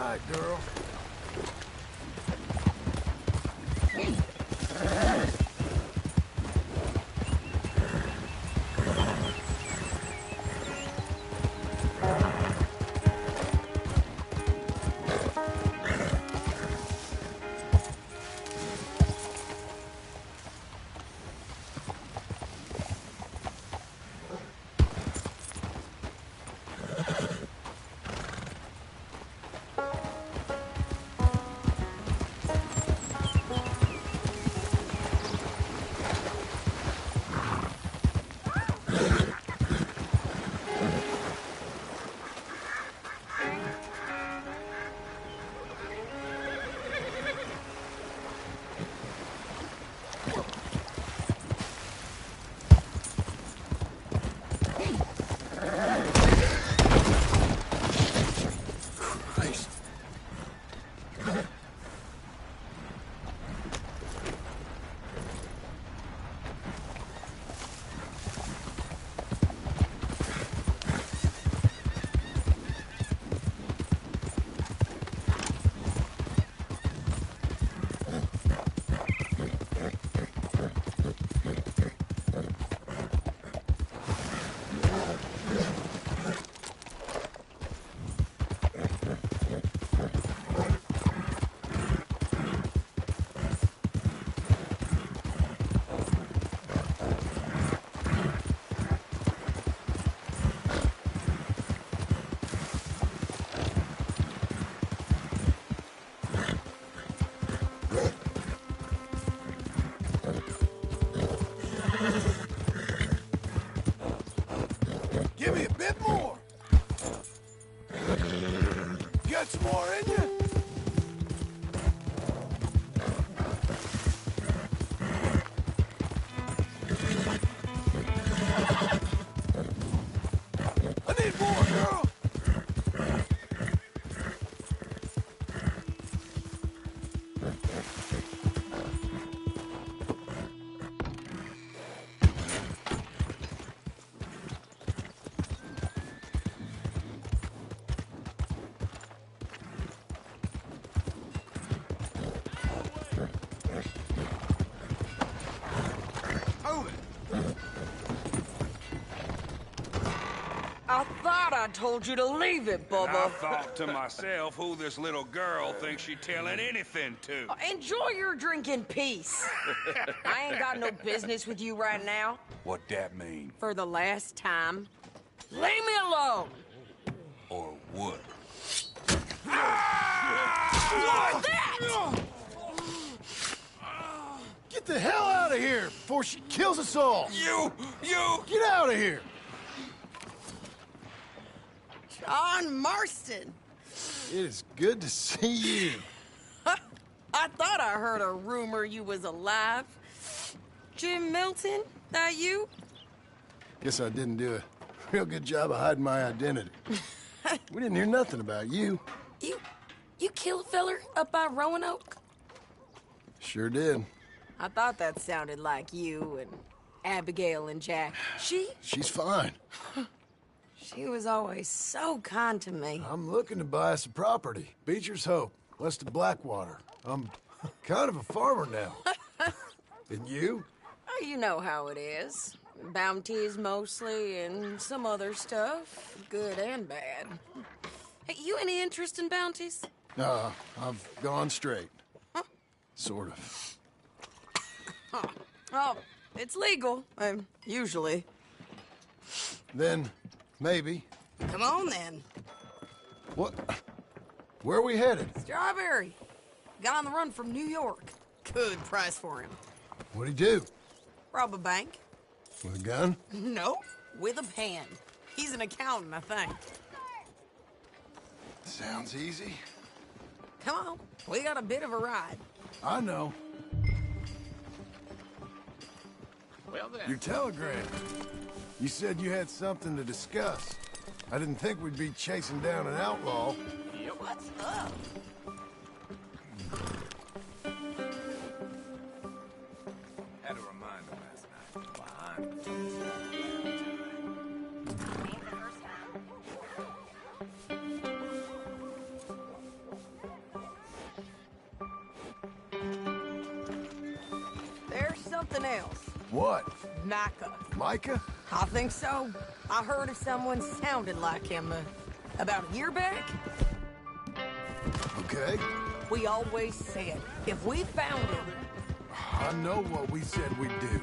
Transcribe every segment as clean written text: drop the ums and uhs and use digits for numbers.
right, girl. Give me a bit more. Got some more in you? I need more, girl. I thought I told you to leave it, Bubba. And I thought to myself, who this little girl thinks she telling anything to? Enjoy your drink in peace. I ain't got no business with you right now. What that mean? For the last time, leave me alone. Or what? What's that? Get the hell out of here before she kills us all. You! Get out of here. John Marston. It is good to see you. I thought I heard a rumor you was alive. Jim Milton, that you? Guess I didn't do a real good job of hiding my identity. We didn't hear nothing about you. You killed a feller up by Roanoke? Sure did. I thought that sounded like you and Abigail and Jack. She's fine. She was always so kind to me. I'm looking to buy us a property. Beecher's Hope, west of Blackwater. I'm kind of a farmer now. And you? Oh, you know how it is. Bounties mostly and some other stuff, good and bad. Hey, you any interest in bounties? I've gone straight. Sort of. Oh, it's legal, usually. Then, maybe. Come on, then. What? Where are we headed? Strawberry. Got on the run from New York. Good price for him. What'd he do? Rob a bank. With a gun? No, with a pen. He's an accountant, I think. Sounds easy. Come on, we got a bit of a ride. I know. Well then. Your telegram. You said you had something to discuss. I didn't think we'd be chasing down an outlaw. Yep. What's up? Had a reminder last night. Behind the What? Micah. Micah? I think so. I heard of someone sounded like him about a year back. Okay. We always said, if we found him... I know what we said we'd do.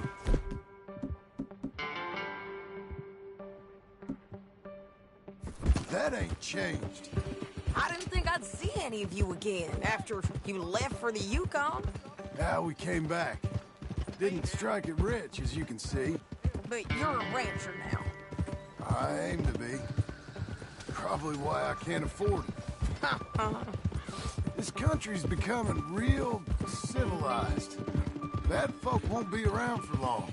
That ain't changed. I didn't think I'd see any of you again after you left for the Yukon. Now we came back. Didn't strike it rich, as you can see. But you're a rancher now. I aim to be. Probably why I can't afford it. This country's becoming real civilized. Bad folk won't be around for long.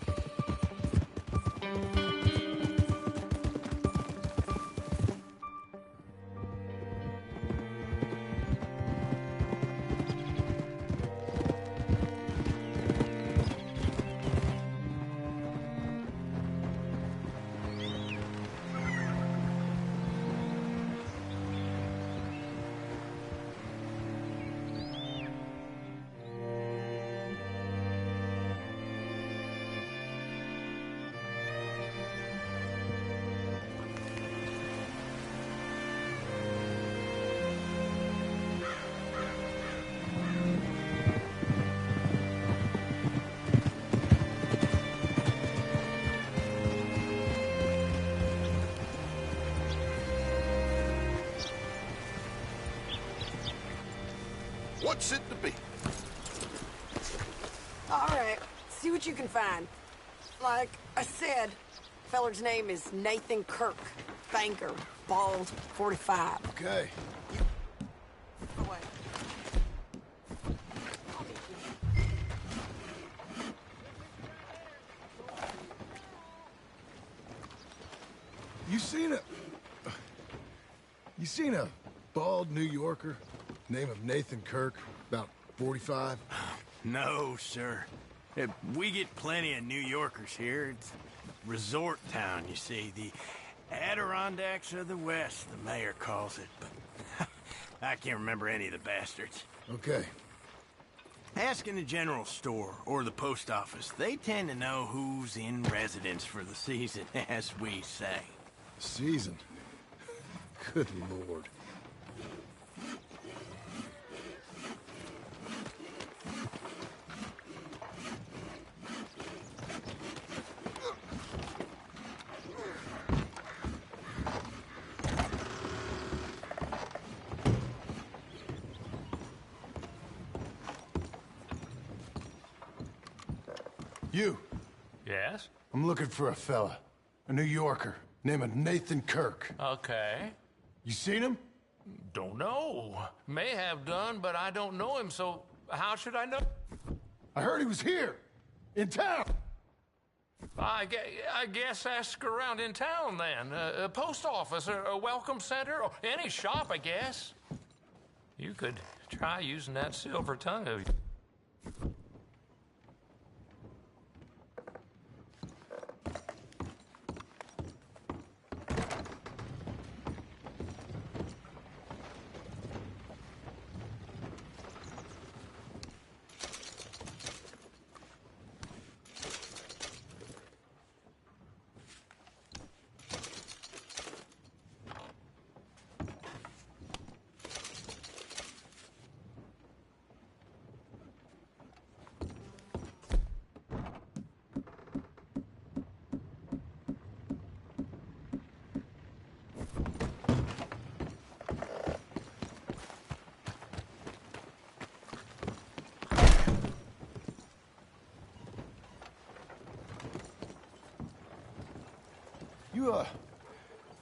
What's it to be? All right, see what you can find. Like I said, feller's name is Nathan Kirk. Banker, bald, 45. Okay. Away. You seen a bald New Yorker, name of Nathan Kirk, about 45? No, sir. We get plenty of New Yorkers here. It's a resort town, you see. The Adirondacks of the West, the mayor calls it. But I can't remember any of the bastards. Okay. Ask in the general store or the post office. They tend to know who's in residence for the season, as we say. Season? Good Lord. You. Yes? I'm looking for a fella. A New Yorker. Name of Nathan Kirk. Okay. You seen him? Don't know. May have done, but I don't know him, so how should I know? I heard he was here. In town. I guess ask around in town then. A post office, a welcome center, or any shop, I guess. You could try using that silver tongue of yours.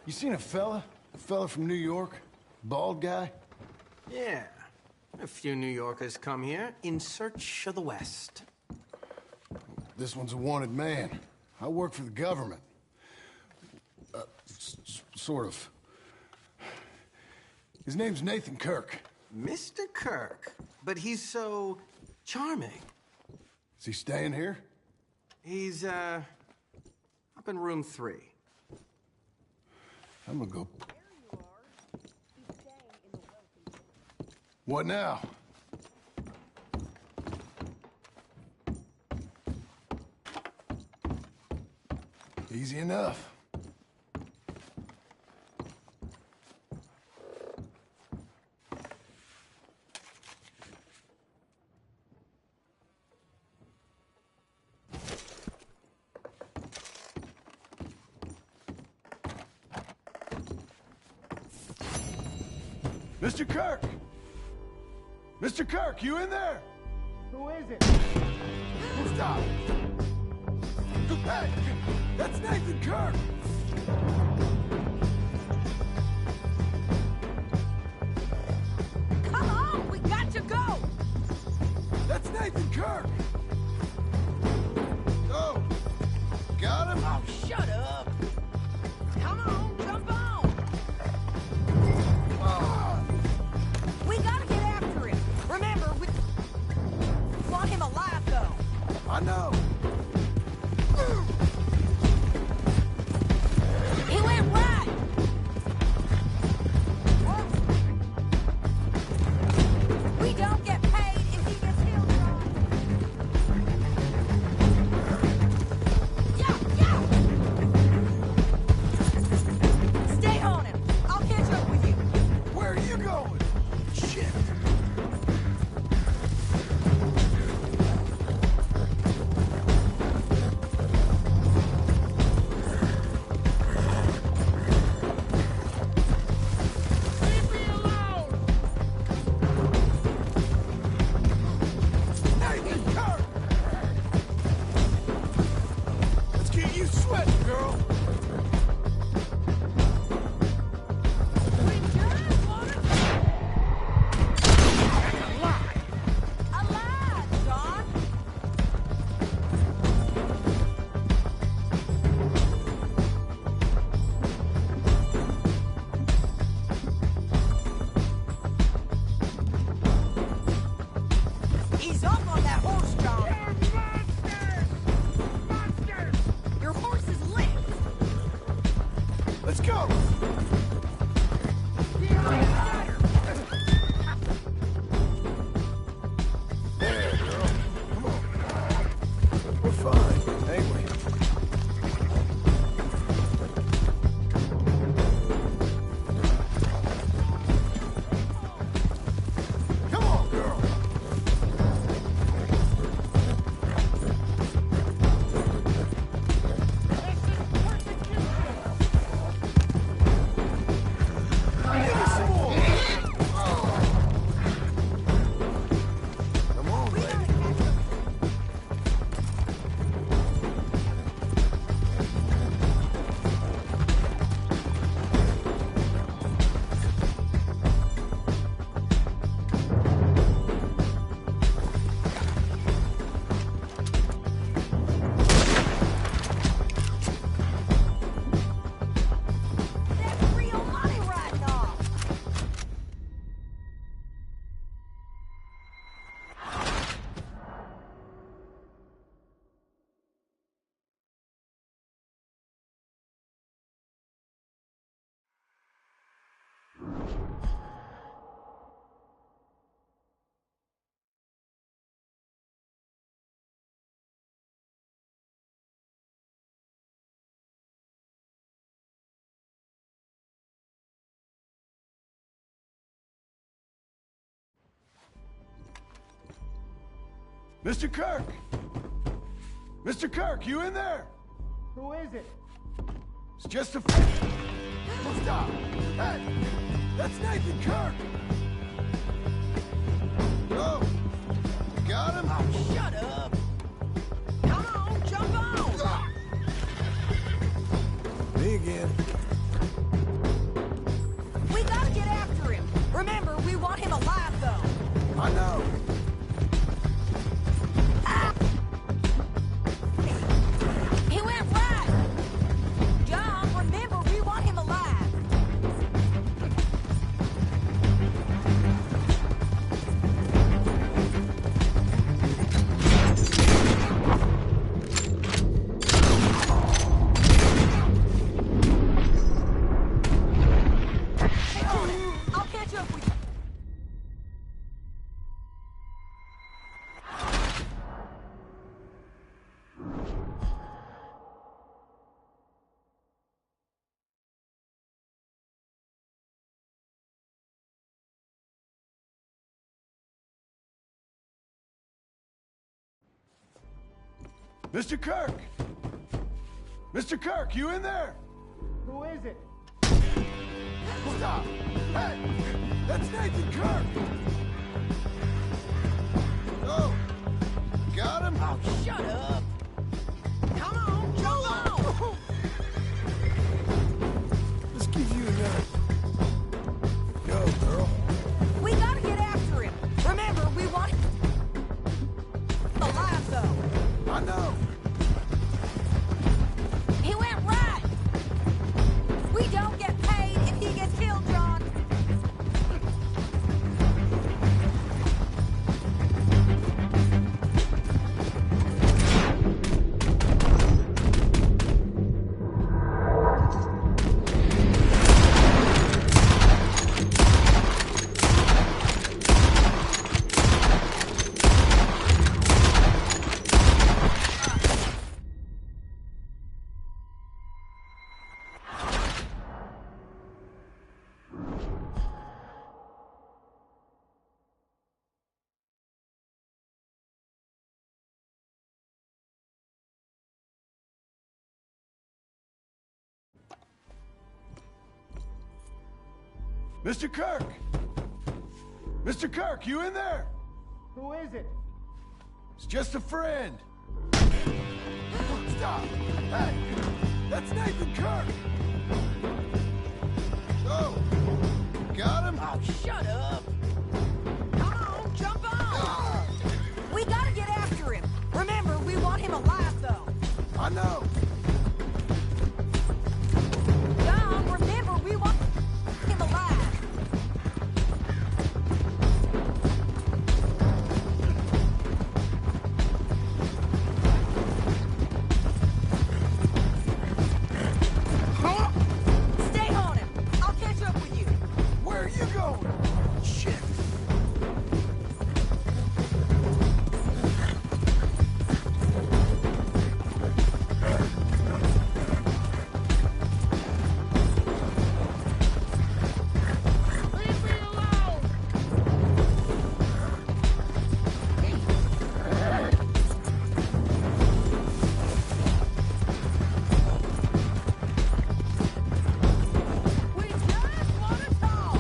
You seen a fella? A fella from New York? Bald guy? Yeah. A few New Yorkers come here in search of the West. This one's a wanted man. I work for the government. Sort of. His name's Nathan Kirk. Mr. Kirk? But he's so charming. Is he staying here? He's, up in room 3. I'm gonna go. What now? Easy enough. Mr. Kirk! Mr. Kirk, you in there? Who is it? Stop! Hey! That's Nathan Kirk! Come on, we got to go! That's Nathan Kirk! Oh! Got him? Oh, shut up! Come on, jump on! We gotta get after him. Remember, we want him alive, though. I know! He went right! We don't get paid if he gets killed. Yeah, yeah! Stay on him. I'll catch up with you. Where are you going? Shit! Leave me alone! Nathan Kirk! Let's get you sweating, girl! We just want to... Alive, John! He's up on that horse, John. Monsters! Monsters! Your horse is licked. Let's go! There, girl. Come on. We're fine, ain't we? Come on, girl. Give us some more. Come on, lady. That's real money riding off. Mr. Kirk! Mr. Kirk, you in there? Who is it? It's just a... Stop! Hey! That's Nathan Kirk! Oh! Got him? Oh, shut up! Come on, jump on! Me again. We gotta get after him. Remember, we want him alive, though. I know. He went right! John, remember, we want him alive. Mr. Kirk! Mr. Kirk, you in there? Who is it? Stop! Hey! That's Nathan Kirk! Oh! Got him? Oh, shut up! Come on, jump on! Let's give you another. Go, girl. We gotta get after him. Remember, we want him alive, though. I know. He went right. We don't get paid if he gets killed, John. Mr. Kirk! Mr. Kirk, you in there? Who is it? It's just a friend. Stop! Hey! That's Nathan Kirk! Oh! Got him? Oh, shut up. Come on, jump on. We gotta get after him. Remember, we want him alive, though. I know. John, remember, we want him alive. Stay on him. I'll catch up with you. Where are you going? Shit! Leave me alone! We just want to talk.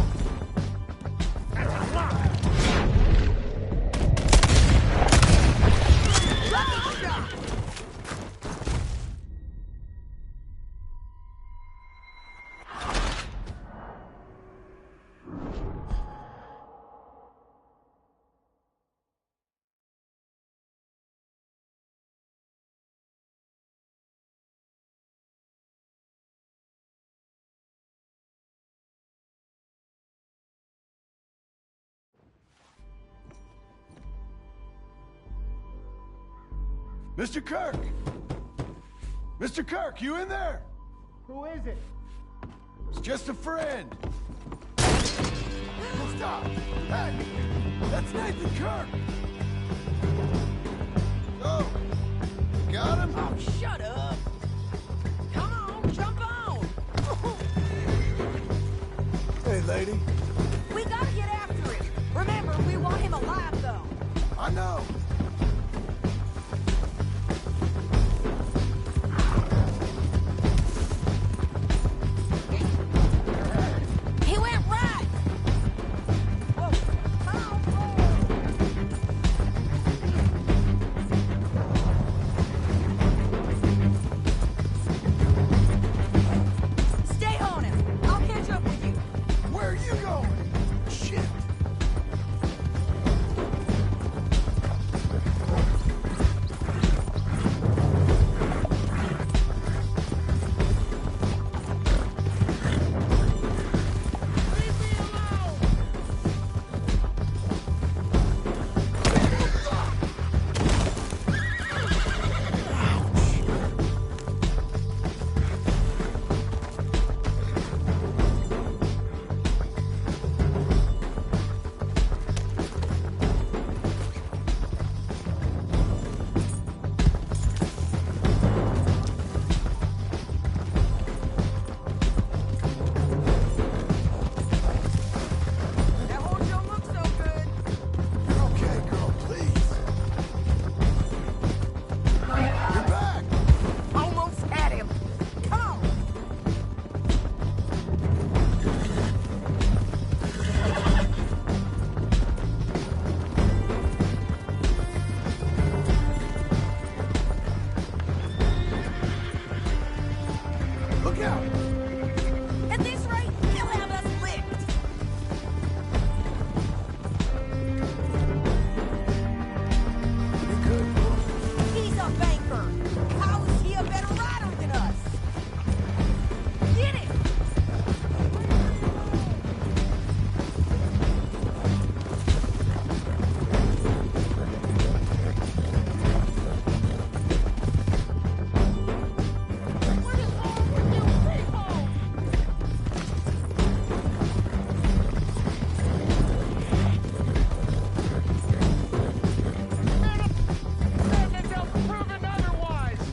Mr. Kirk! Mr. Kirk, you in there? Who is it? It's just a friend. Stop! Hey! That's Nathan Kirk! Oh! Got him? Oh, shut up. Come on, jump on. Hey, lady. We gotta get after him. Remember, we want him alive, though. I know. He went right. Whoa. Come on, stay on him. I'll catch up with you. Where are you going? out. At this rate, he'll have us licked. You good, boy? He's a banker. How is he a better rider than us? Get it! What is wrong with you people? And they'll prove it otherwise.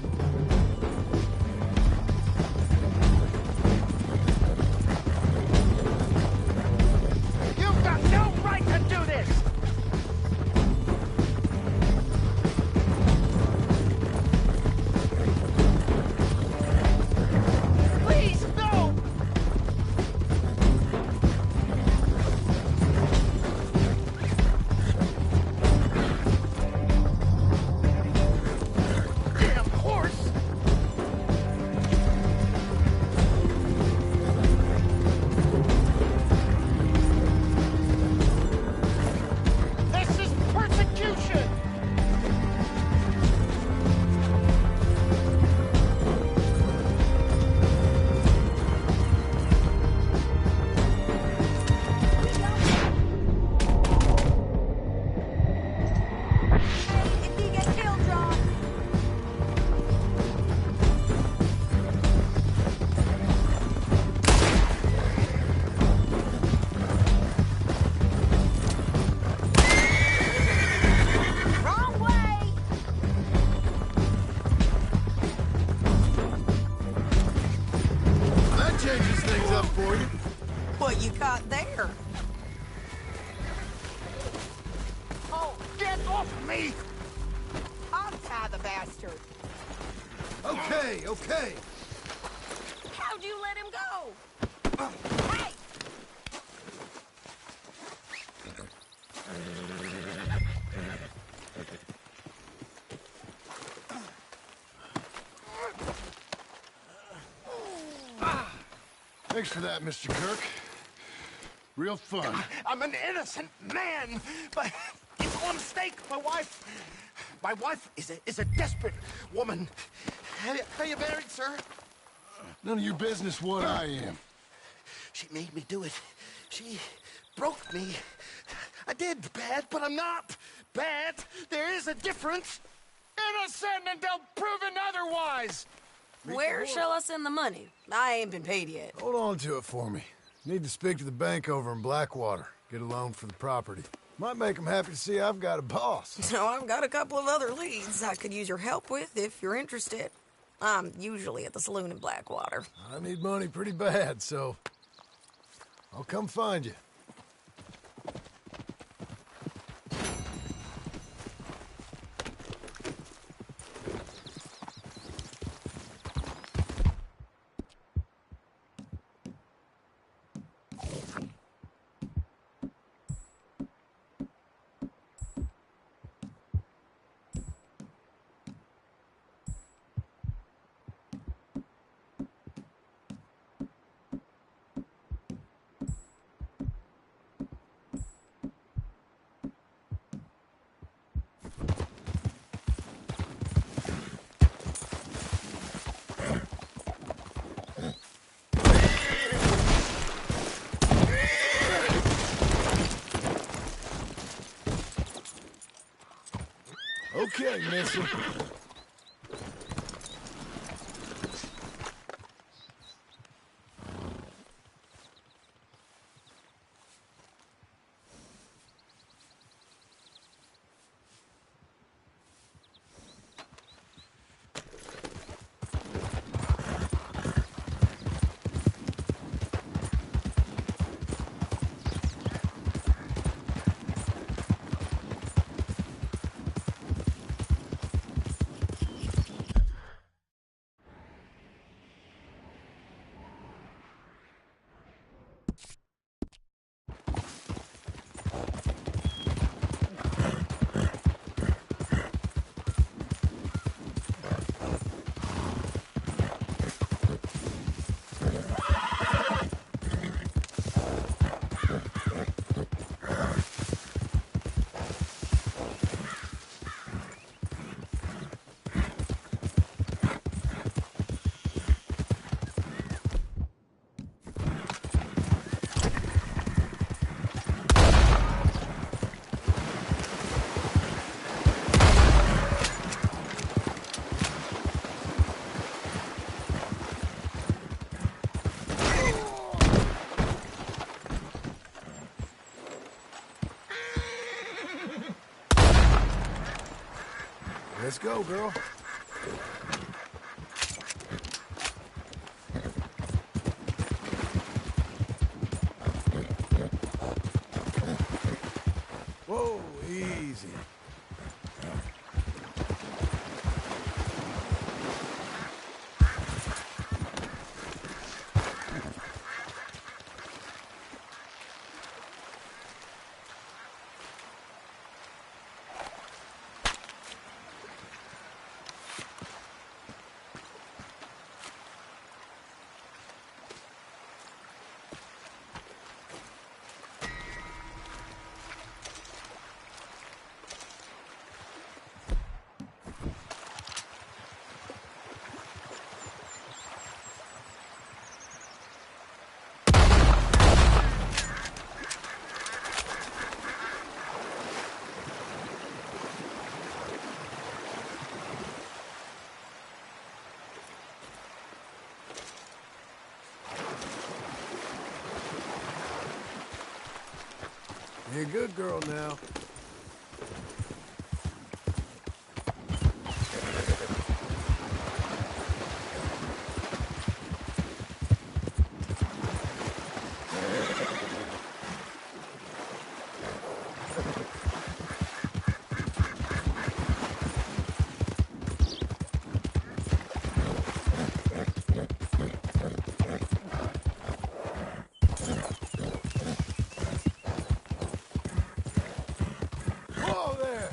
You've got no right to do this! Please, no! Damn horse! This is persecution! If he gets killed, John. Wrong way! That changes things up for you. What you caught there? Oh, get off me! I'll tie the bastard. Okay, okay. How'd you let him go? Hey! Thanks for that, Mr. Kirk. Real fun. I'm an innocent man, but it's all a mistake. My wife is a desperate woman. Are you married, sir? None of your business what I am. She made me do it. She broke me. I did bad, but I'm not bad. There is a difference. Innocent until proven otherwise. Where shall I send the money? I ain't been paid yet. Hold on to it for me. Need to speak to the bank over in Blackwater. Get a loan for the property. Might make them happy to see I've got a boss. So I've got a couple of other leads I could use your help with if you're interested. I'm usually at the saloon in Blackwater. I need money pretty bad, so I'll come find you. Okay, mister. go, girl. Whoa, easy. You're a good girl now. Whoa there!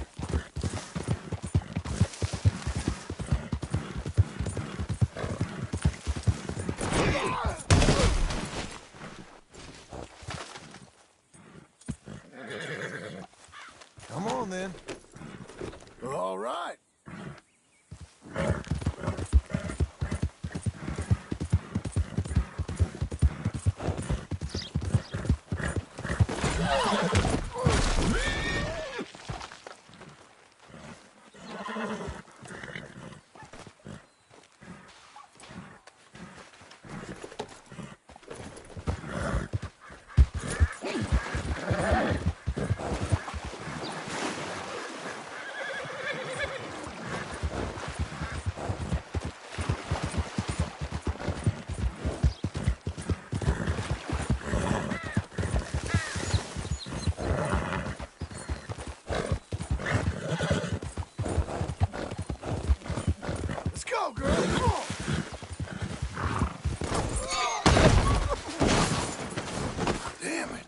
Come on, then. All right. Let's go, girl. Come on. Damn it.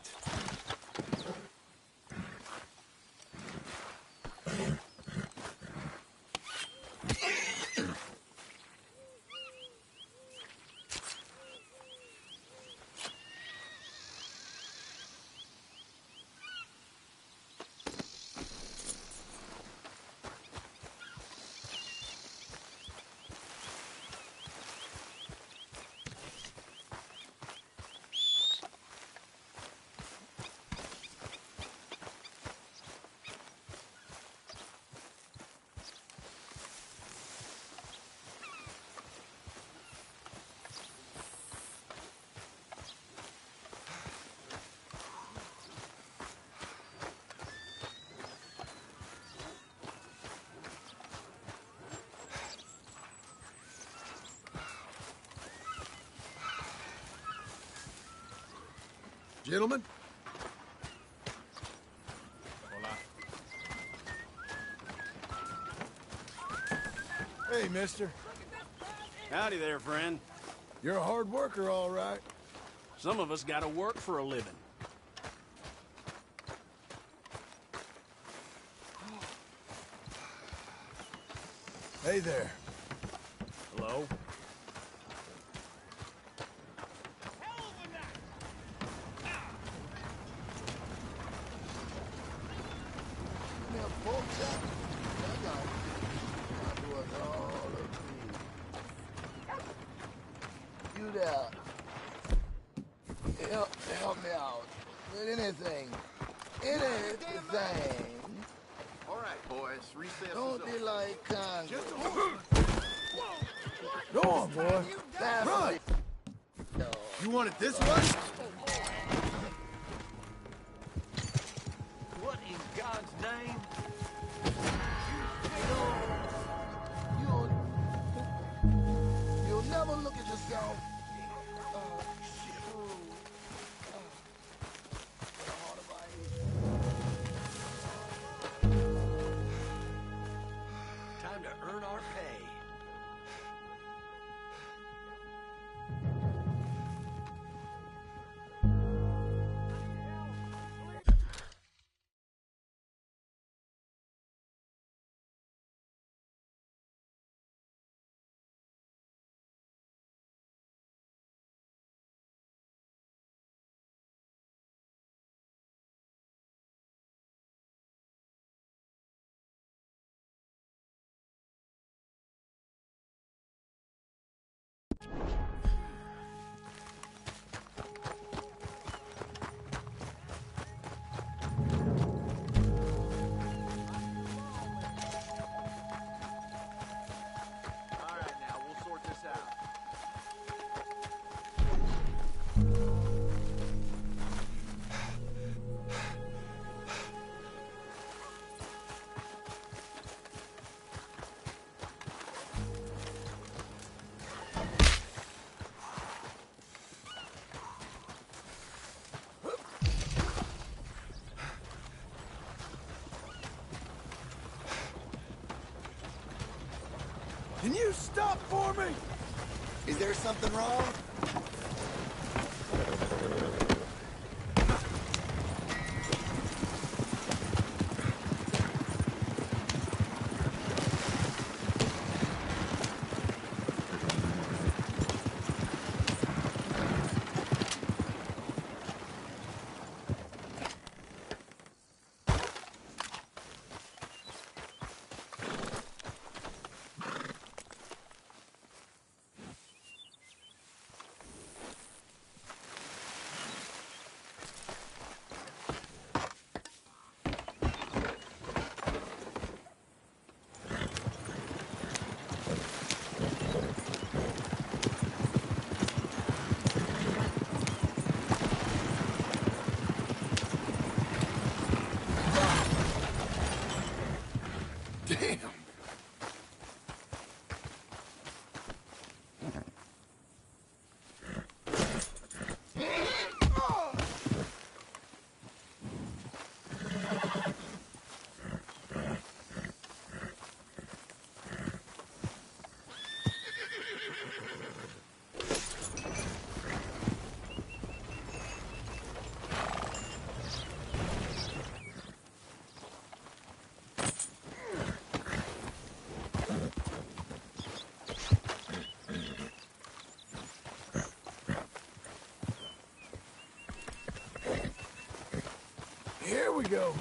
Gentlemen? Hey, mister. Howdy there, friend. You're a hard worker, all right. Some of us gotta work for a living. Hey there. Hello? You there. Help me out. With anything. Anything. All right, boys. Recess is Don't over. be like Congress. Go on, boy. Run! You want it this way? What in God's name? Don't look at yourself. Time to earn our pay. Can you stop for me? Is there something wrong? Damn. Here we go.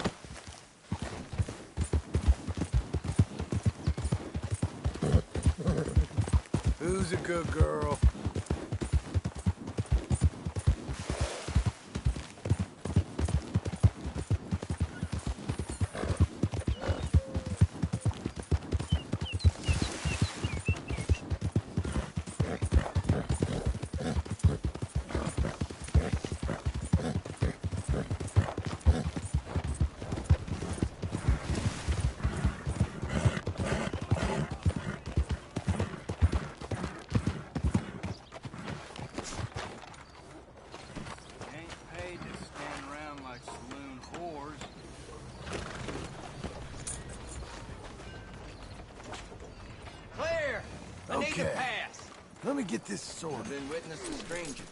Who's a good girl? Okay. Let me get this sorted. I've been witness to strangers.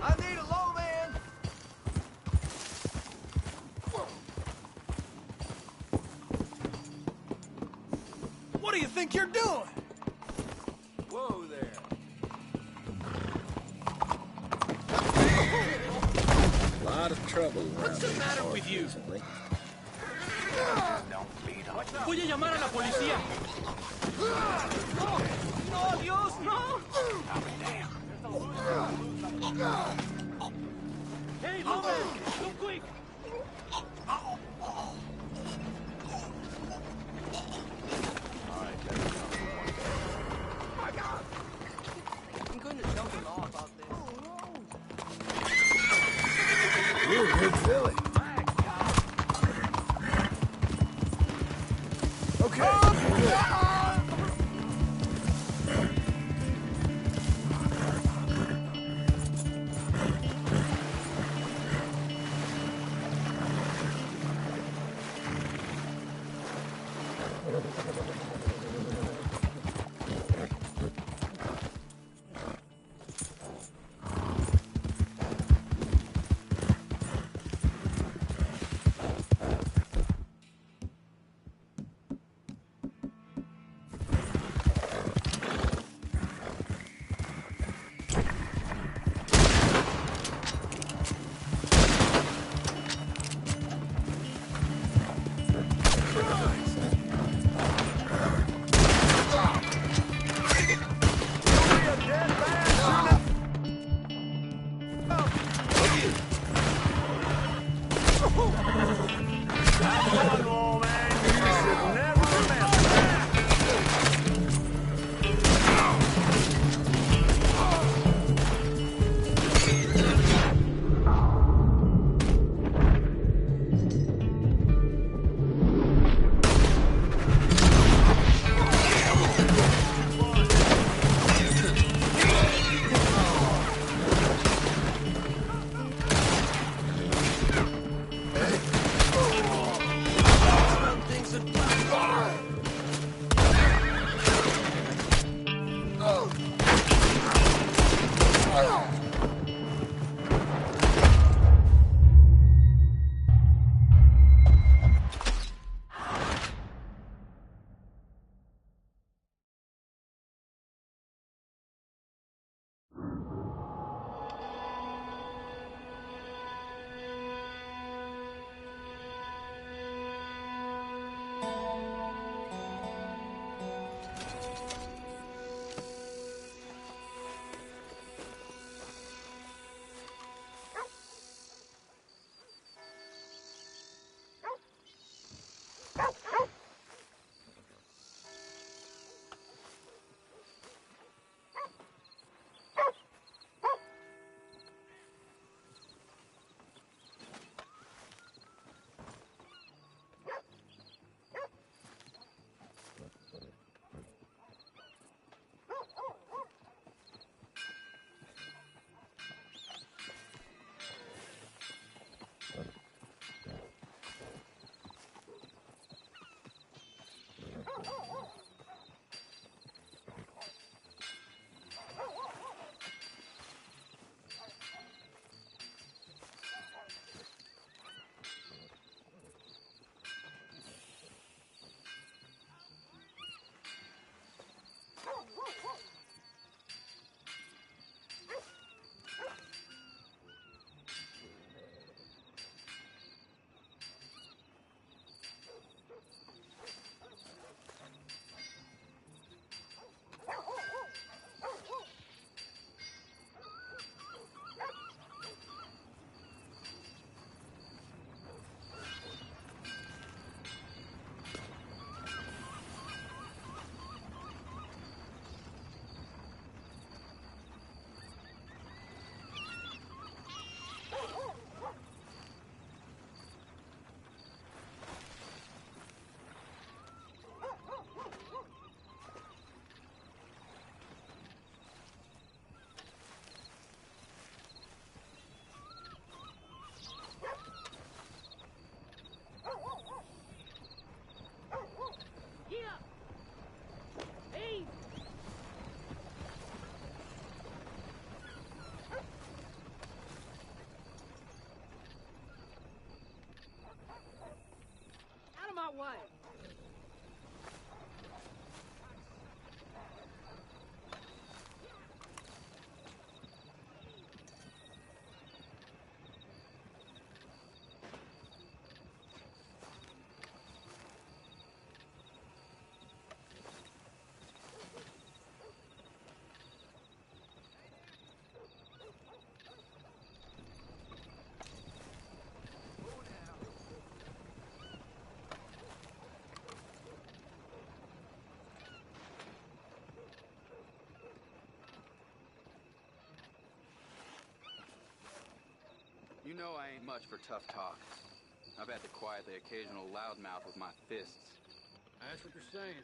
I need a low man. What do you think you're doing? Whoa there. A lot of trouble around. What's the matter with you? Recently. Voy a llamar a la policía. No, no, Dios, no. Hey, Logan, come quick. I'm going to tell the law about this. You're a good filly. Okay. know I ain't much for tough talk. I've had to quiet the occasional loudmouth with my fists. That's what they're saying.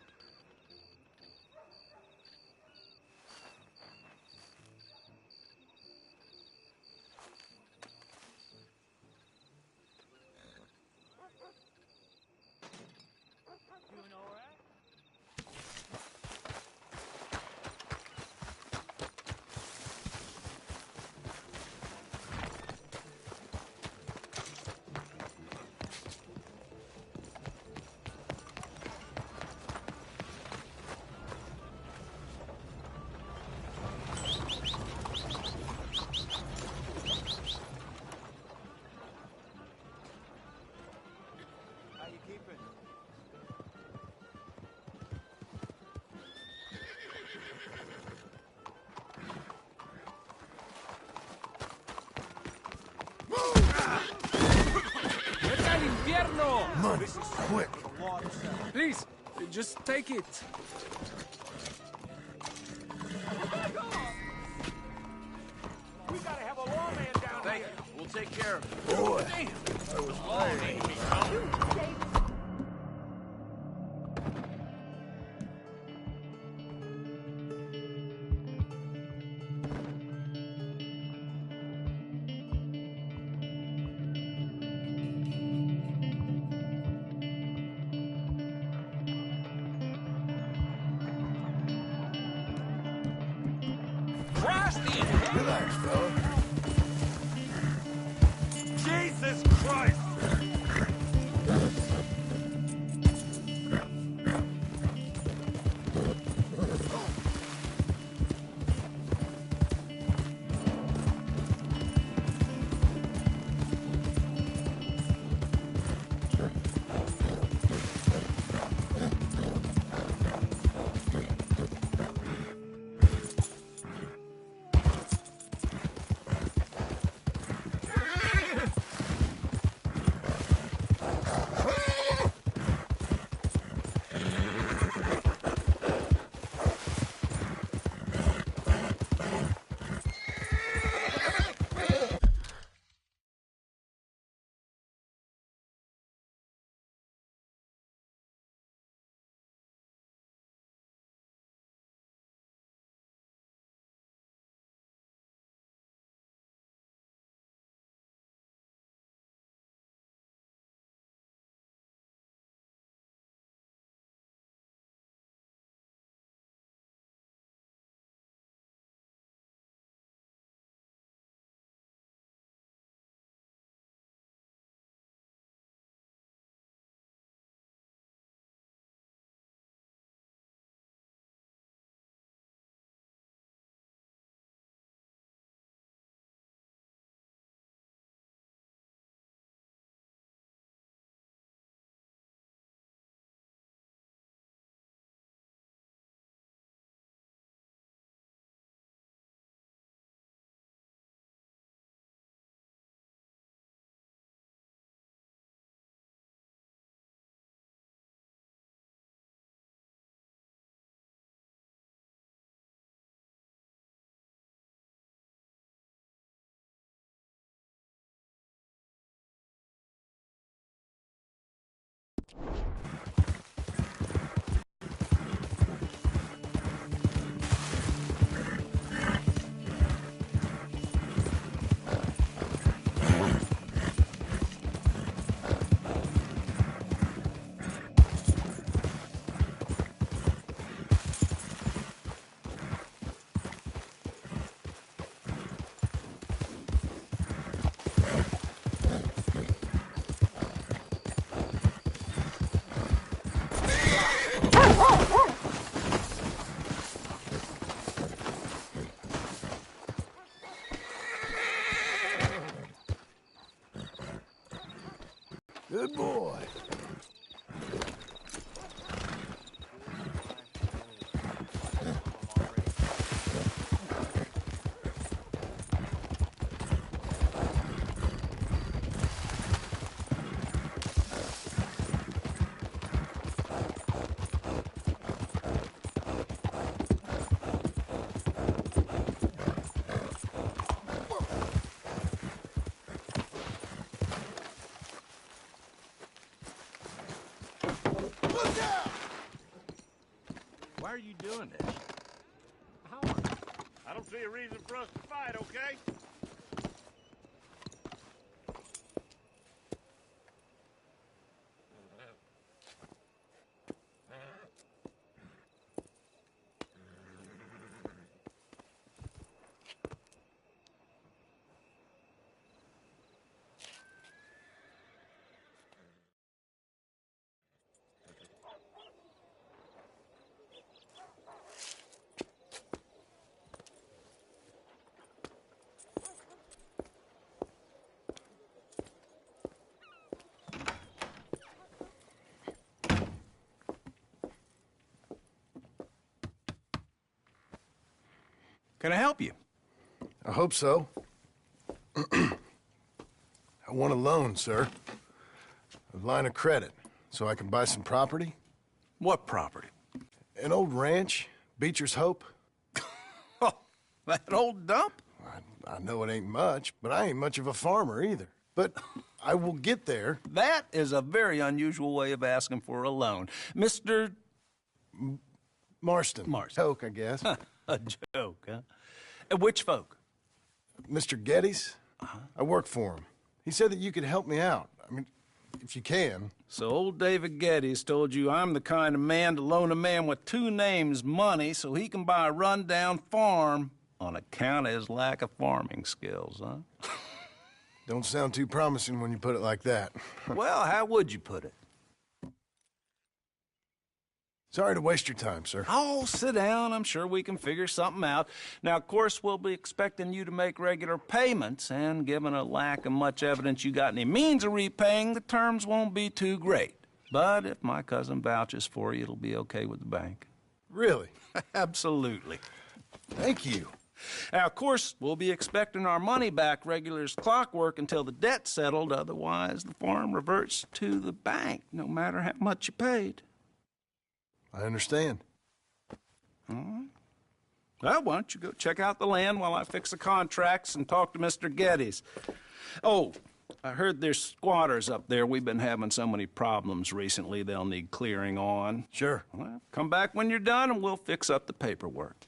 Doing all right? How you keeping? ¡Vete al infierno! Money, quick. Please, just take it. We gotta have a lawman down Thank here. you. We'll take care of it. Boy, Damn. I was late. Relax, fella. Jesus Christ! Good boy. Why are you doing this? I don't see a reason for us to fight, okay? Can I help you? I hope so. I want a loan, sir. A line of credit, so I can buy some property. What property? An old ranch, Beecher's Hope. Oh, that old dump? I know it ain't much, but I ain't much of a farmer either. But I will get there. That is a very unusual way of asking for a loan. Mr. Marston. Joke, I guess. A joke, huh? Which folk? Mr. Geddes. I work for him. He said that you could help me out. I mean, if you can. So old David Geddes told you I'm the kind of man to loan a man with two names money so he can buy a rundown farm on account of his lack of farming skills, huh? Don't sound too promising when you put it like that. Well, how would you put it? Sorry to waste your time, sir. Oh, sit down. I'm sure we can figure something out. Now, of course, we'll be expecting you to make regular payments, and given a lack of much evidence you got any means of repaying, the terms won't be too great. But if my cousin vouches for you, it'll be okay with the bank. Really? Absolutely. Thank you. Now, of course, we'll be expecting our money back regular as clockwork until the debt's settled. Otherwise, the farm reverts to the bank, no matter how much you paid. I understand. All right. Well, why don't you go check out the land while I fix the contracts and talk to Mr. Geddes. Oh, I heard there's squatters up there. We've been having so many problems recently, they'll need clearing on. Sure. Well, come back when you're done and we'll fix up the paperwork.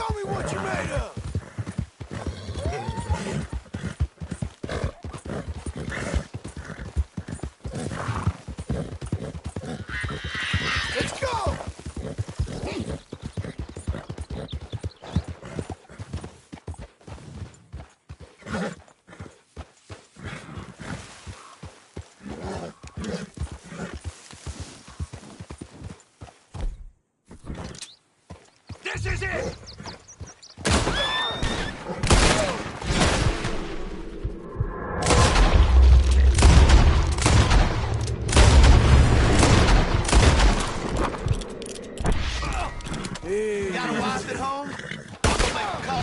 Show me what you're made of! Let's go! This is it! Hey. Got a wife at home? I'll go make a call.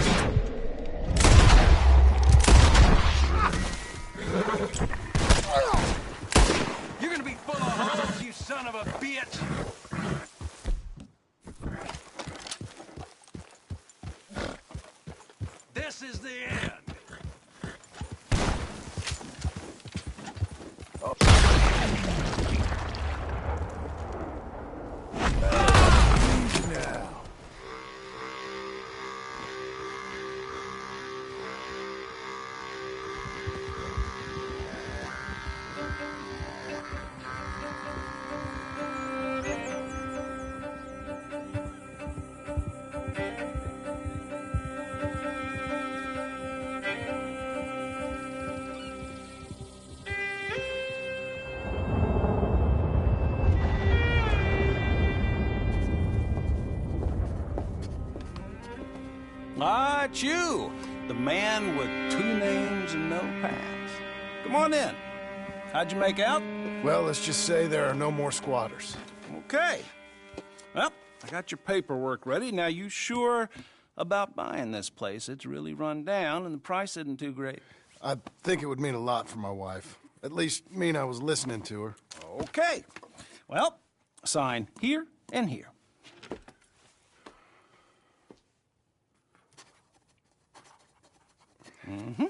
You're gonna be full of holes, you son of a bitch! This is the end! Easy now. Ah, it's you, the man with 2 names and no past. Come on in. How'd you make out? Well, let's just say there are no more squatters. Okay. Well, I got your paperwork ready. Now, you sure about buying this place? It's really run down, and the price isn't too great. I think it would mean a lot for my wife. At least mean I was listening to her. Okay. Well, sign here and here. Mm-hmm.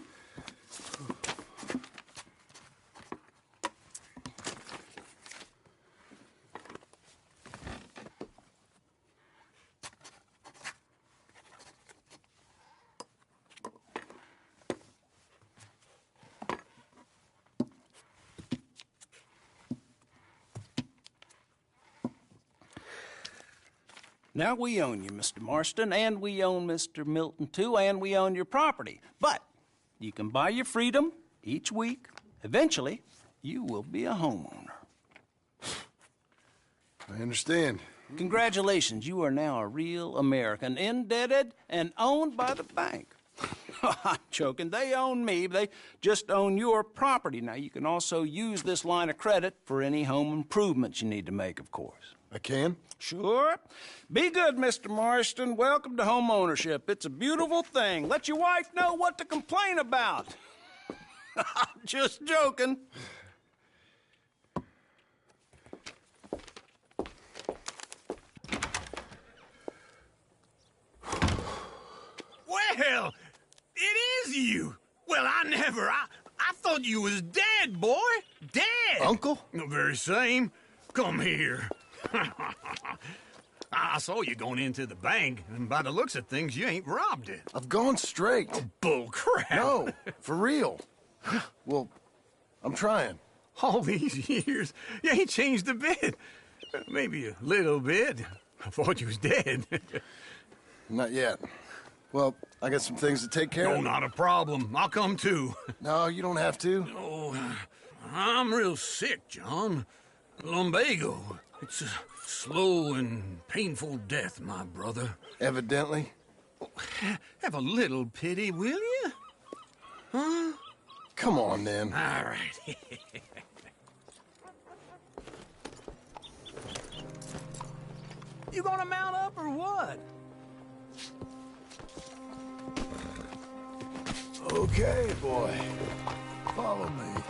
Now, we own you, Mr. Marston, and we own Mr. Milton, too, and we own your property. But you can buy your freedom each week. Eventually, you will be a homeowner. I understand. Congratulations, you are now a real American, indebted and owned by the bank. I'm joking. They own me. They just own your property. Now, you can also use this line of credit for any home improvements you need to make, of course. I can? Sure. Be good, Mr. Marston. Welcome to home ownership. It's a beautiful thing. Let your wife know what to complain about. Just joking. Well, it is you. Well, I thought you was dead, boy. Dead. Uncle? The very same. Come here. I saw you going into the bank, and by the looks of things, you ain't robbed it. I've gone straight. Oh, bull crap. No, for real. Well, I'm trying. All these years, you ain't changed a bit. Maybe a little bit. I thought you was dead. Not yet. Well, I got some things to take care of. No, not a problem. I'll come too. No, you don't have to. Oh, I'm real sick, John. Lumbago. It's a slow and painful death, my brother. Evidently. Have a little pity, will you? Huh? Come on, then. All right. You gonna mount up or what? Okay, boy. Follow me.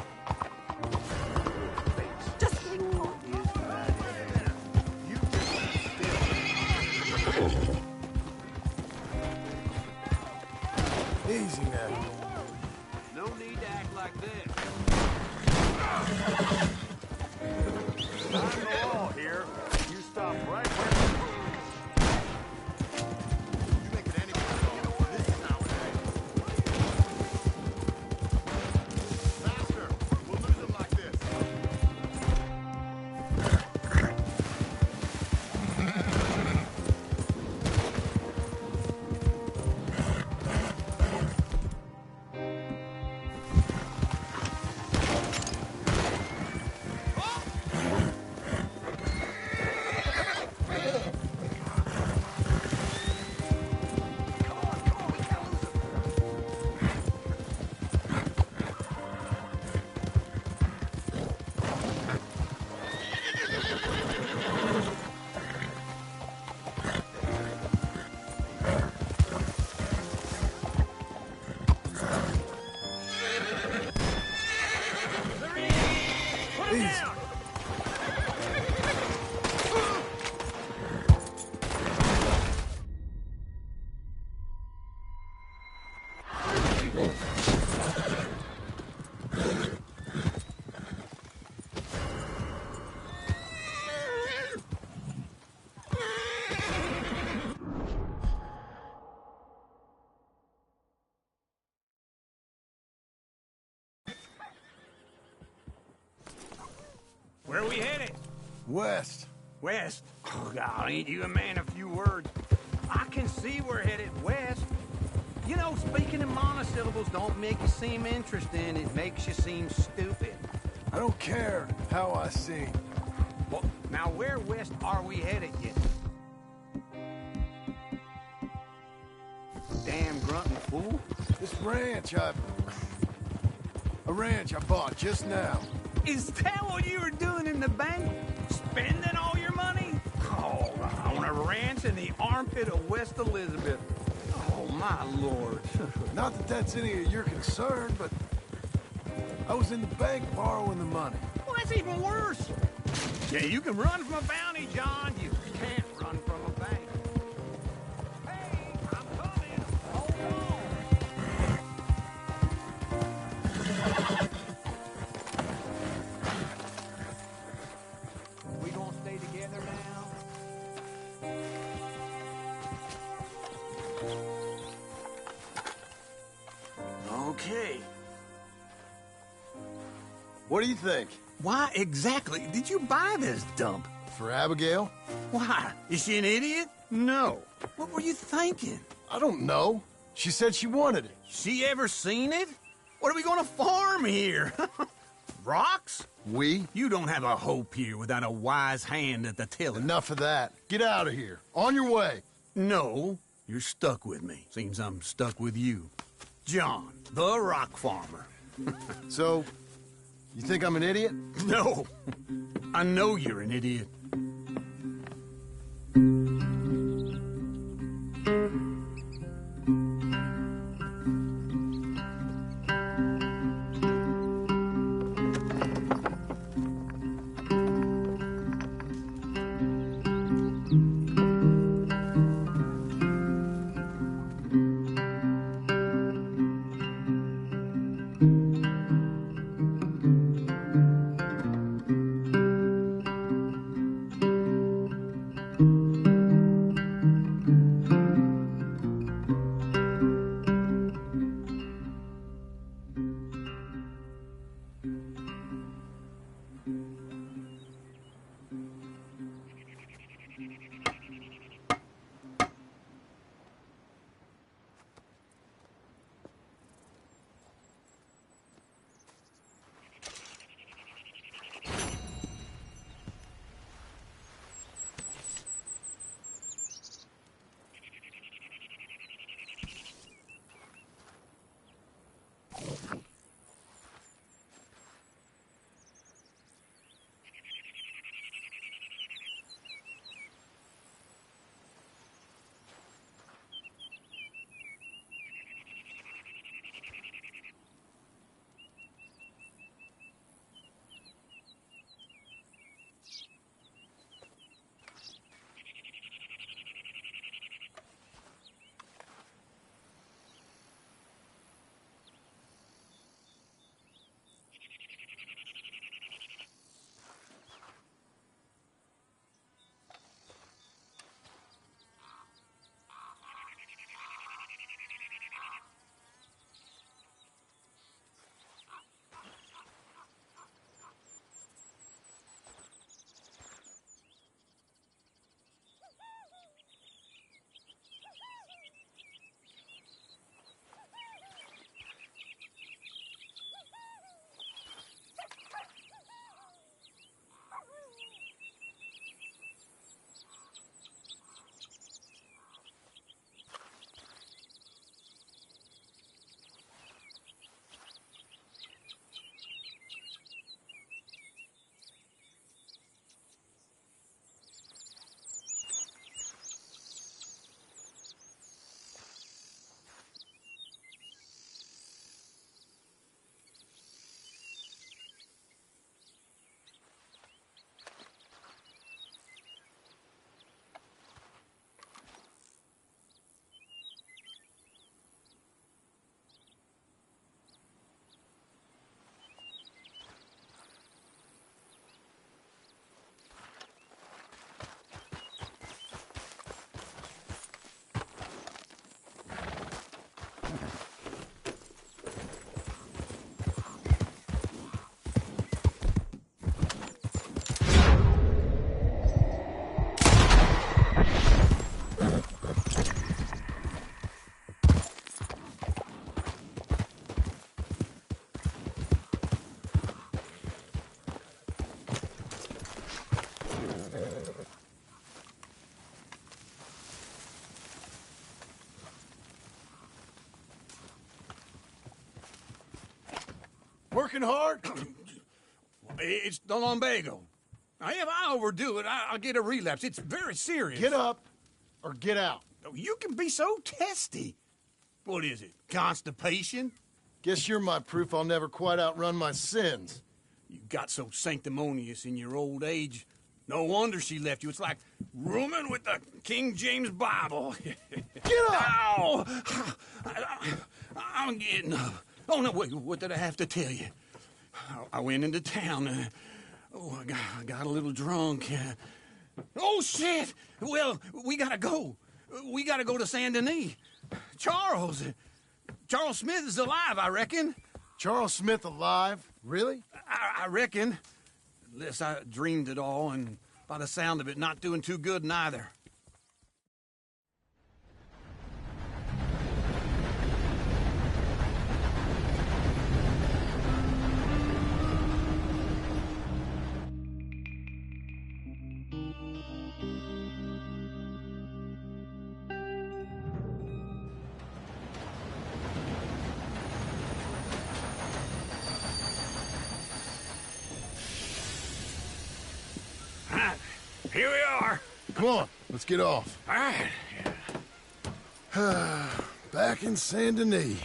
Easy now. No need to act like this. I'm the law here. You stop right where you make it any Where are we headed? West. West? Oh, God, ain't you a man of few words? I can see we're headed west. You know, speaking in monosyllables don't make you seem interesting. It makes you seem stupid. I don't care how I sing. Well, now where west are we headed yet? Damn grunting fool. This ranch a ranch I bought just now. Is that what you were doing in the bank? Spending all your money? Oh, on a ranch in the armpit of West Elizabeth. Oh, my lord. Not that that's any of your concern, but I was in the bank borrowing the money. Well, that's even worse. Yeah, you can run from a bounty, John. You can't run from a bank. Hey, I'm coming. Hold on. We gonna stay together now? Okay. What do you think? Why exactly did you buy this dump? For Abigail? Why? Is she an idiot? No. What were you thinking? I don't know. She said she wanted it. She ever seen it? What are we gonna farm here? Rocks? We? You don't have a hope here without a wise hand at the tiller. Enough of that. Get out of here. On your way. No, you're stuck with me. Seems I'm stuck with you. John, the rock farmer. So, you think I'm an idiot? No. I know you're an idiot. Working hard? It's the lumbago. Now, if I overdo it, I'll get a relapse. It's very serious. Get up or get out. You can be so testy. What is it, constipation? Guess you're my proof I'll never quite outrun my sins. You got so sanctimonious in your old age. No wonder she left you. It's like rooming with the King James Bible. Get up! Ow! I'm getting up. Oh, no, wait, what did I have to tell you? I went into town. I got a little drunk. Oh, shit! Well, we gotta go. We gotta go to Saint Denis. Charles Smith is alive, I reckon. Charles Smith alive? Really? I reckon. Unless I dreamed it all, and by the sound of it, not doing too good neither. Here we are. Come on, let's get off. All right. Back in Saint Denis.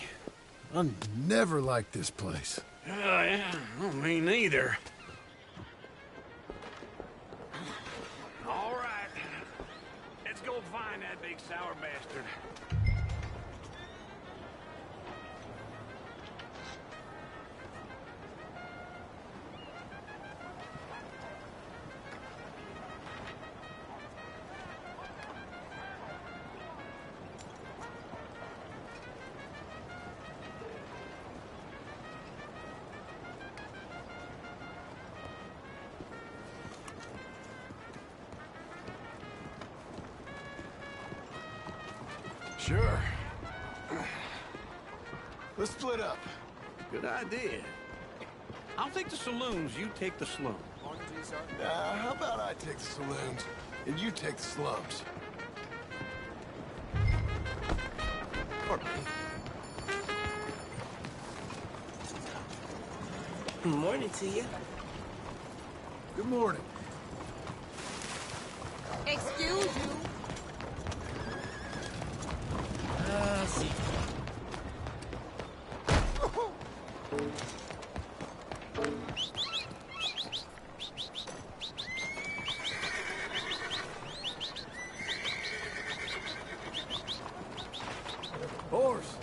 I never liked this place. Yeah, well, me neither. All right. Let's go find that big sour bastard. Sure. Let's split up. Good idea. I'll take the saloons, you take the slums. How about I take the saloons and you take the slums? Good morning to you. Good morning. Excuse you. See. Horse.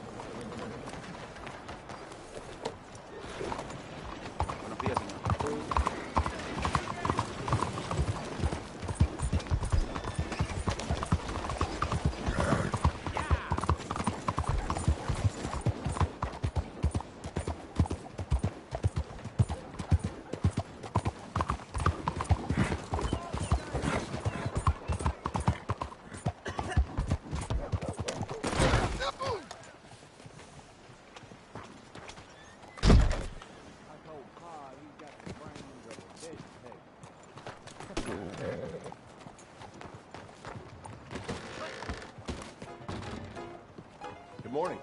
Good morning.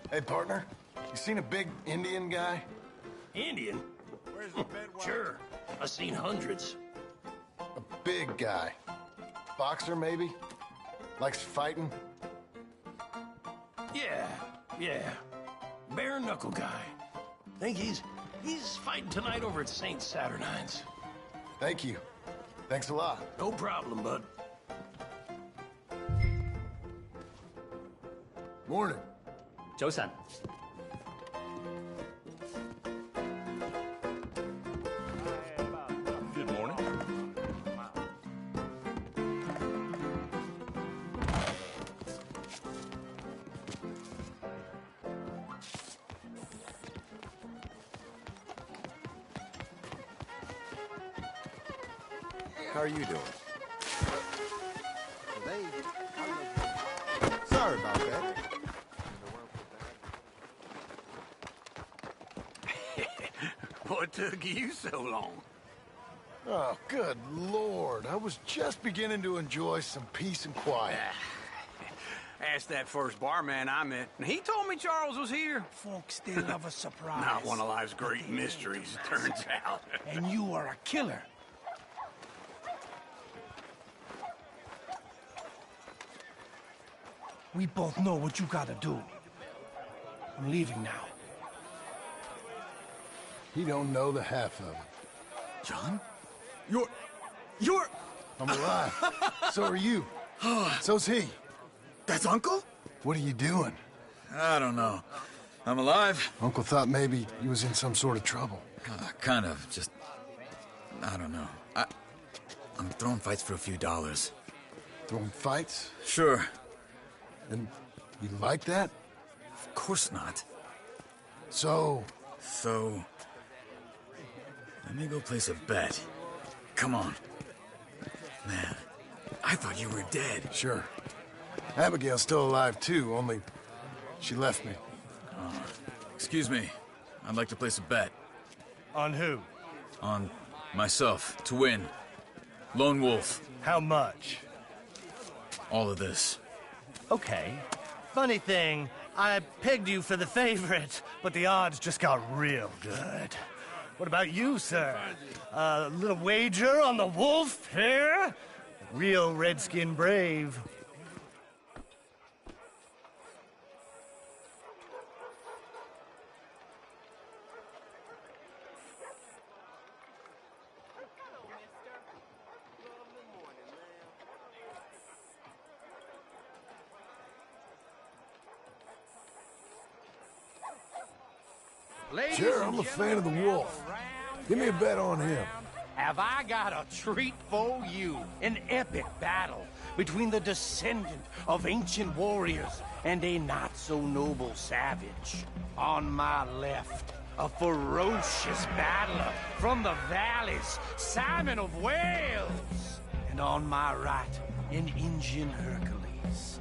Hey, partner. You seen a big Indian guy? Indian? Where's the bed? Sure. I've seen hundreds. A big guy. Boxer, maybe? Likes fighting? Yeah. Bare knuckle guy. Think he's fighting tonight over at St. Saturnine's. Thank you. Thanks a lot. No problem, bud. Morning. 早晨。Good morning. How are you doing? Sorry about that. What took you so long? Oh, good Lord. I was just beginning to enjoy some peace and quiet. Asked that first barman I met, and he told me Charles was here. Folks still love a surprise. Not one of life's great mysteries, it turns out. And you are a killer. We both know what you gotta do. I'm leaving now. He don't know the half of it. John? You're... I'm alive. So are you. So's he. That's Uncle? What are you doing? I don't know. I'm alive. Uncle thought maybe he was in some sort of trouble. Kind of. Just... I don't know. I'm throwing fights for a few dollars. Throwing fights? Sure. And you like that? Of course not. So... Let me go place a bet. Come on. Man, I thought you were dead. Sure. Abigail's still alive, too, only she left me. Excuse me. I'd like to place a bet. On who? On myself, to win. Lone Wolf. How much? All of this. Okay. Funny thing, I pegged you for the favorite, but the odds just got real good. What about you, sir? A little wager on the wolf here? Real redskin brave. Sure, I'm a fan of the wolf. Give me a bet on him. Have I got a treat for you? An epic battle between the descendant of ancient warriors and a not-so-noble savage. On my left, a ferocious battler from the valleys, Simon of Wales. And on my right, an Indian Hercules.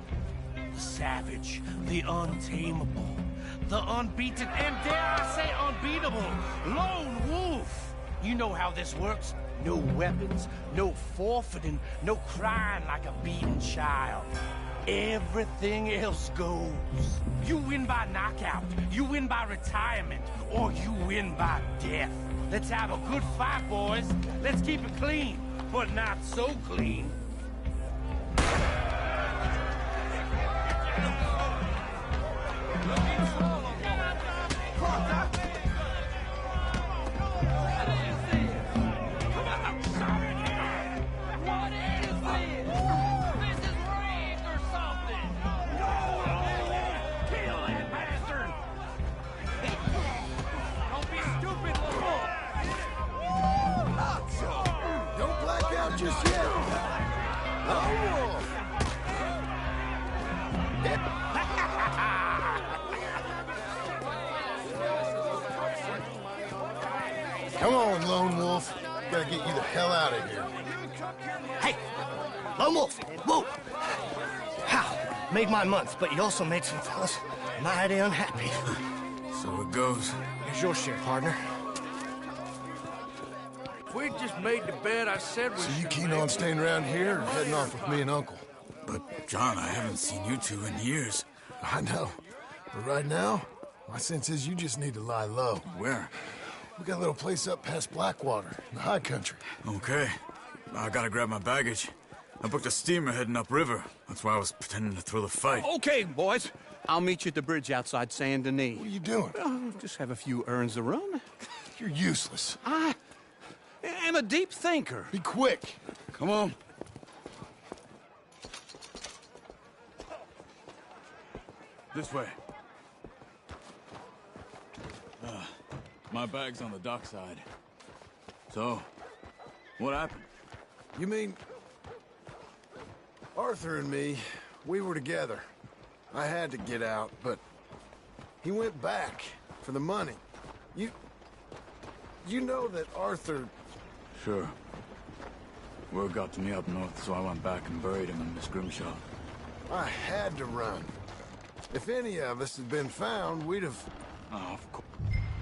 The savage, the untamable, the unbeaten, and dare I say unbeatable, Lone Wolf. You know how this works. No weapons, no forfeiting, no crying like a beaten child. Everything else goes. You win by knockout, you win by retirement, or you win by death. Let's have a good fight, boys. Let's keep it clean, but not so clean. Just yet. Oh, come on, Lone Wolf. Gotta get you the hell out of here. Hey, Lone Wolf, whoa! How? Made my month, but you also made some fellas mighty unhappy. So it goes. Here's your share, partner. If we just made the bet I said we So you keen on staying around here or heading off with me and Uncle? But, John, I haven't seen you two in years. I know. But right now, my sense is you just need to lie low. Where? We got a little place up past Blackwater, in the high country. Okay. I gotta grab my baggage. I booked a steamer heading upriver. That's why I was pretending to throw the fight. Okay, boys. I'll meet you at the bridge outside Saint Denis. What are you doing? Just have a few errands to run. You're useless. I am a deep thinker. Be quick. Come on. This way. My bag's on the dockside. So, what happened? You mean... Arthur and me, we were together. I had to get out, but he went back for the money. You know that Arthur... Sure. Word got to me up north, so I went back and buried him in Miss Grimshaw. I had to run. If any of us had been found, we'd have... Oh, of course.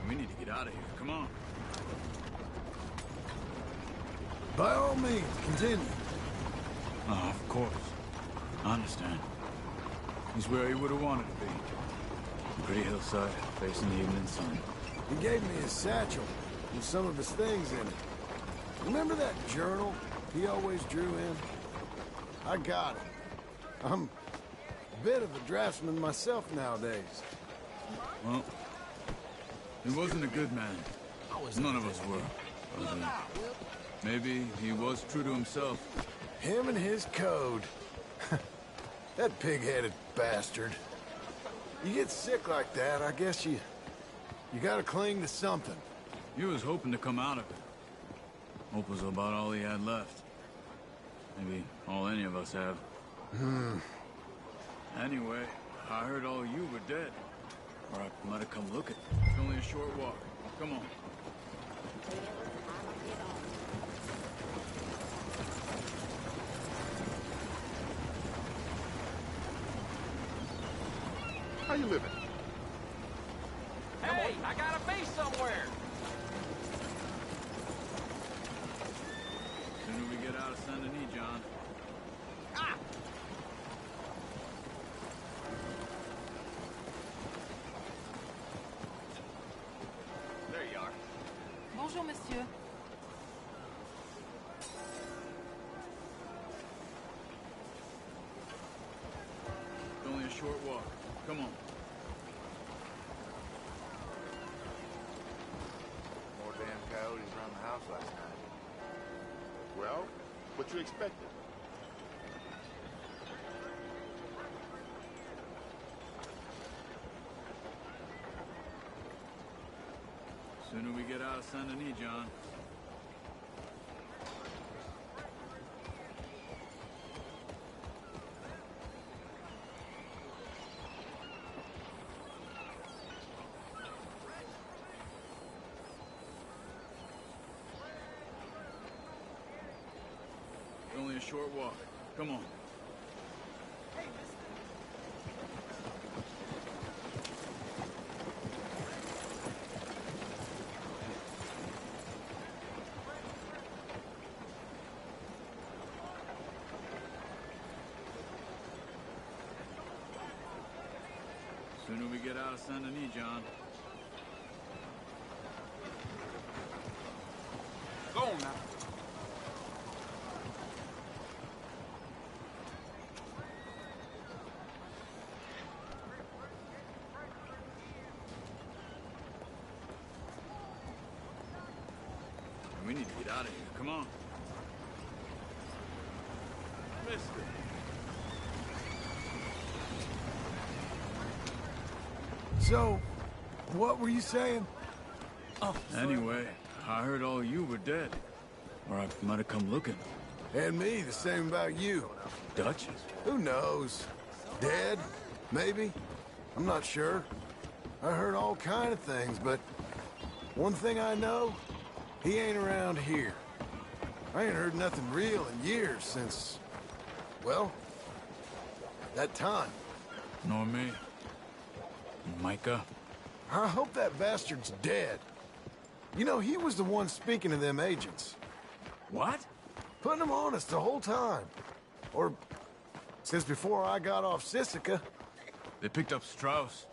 We need to get out of here. Come on. By all means, continue. Oh, of course. I understand. He's where he would have wanted to be. Pretty hillside, facing the evening sun. He gave me his satchel with some of his things in it. Remember that journal he always drew in? I got it. I'm a bit of a draftsman myself nowadays. Well, he wasn't a good man. None of us were. But, maybe he was true to himself. Him and his code. That pig-headed bastard. You get sick like that, I guess you gotta cling to something. He was hoping to come out of it. Hope was about all he had left. Maybe all any of us have. Anyway, I heard all you were dead. Or I might have come looking. It's only a short walk. Come on. How you living? Hey, I got a base somewhere. Sooner we get out of Saint Denis, John. Ah! There you are. Bonjour, monsieur. It's only a short walk. Come on. More damn coyotes around the house last night. Well, what you expected? Sooner we get out of Saint Denis, John. It's only a short walk. Come on. Sooner we get out of Saint Denis, John. Go on now. We need to get out of here. Come on. Mister. So, what were you saying? Oh, anyway, I heard all you were dead. Or I might have come looking. And me, the same about you. Dutch? Who knows? Dead? Maybe? I'm not sure. I heard all kind of things, but one thing I know, he ain't around here. I ain't heard nothing real in years since, well, that time. Nor me. Micah? I hope that bastard's dead. You know, he was the one speaking to them agents. What? Putting them on us the whole time. Or since before I got off Sisika. They picked up Strauss.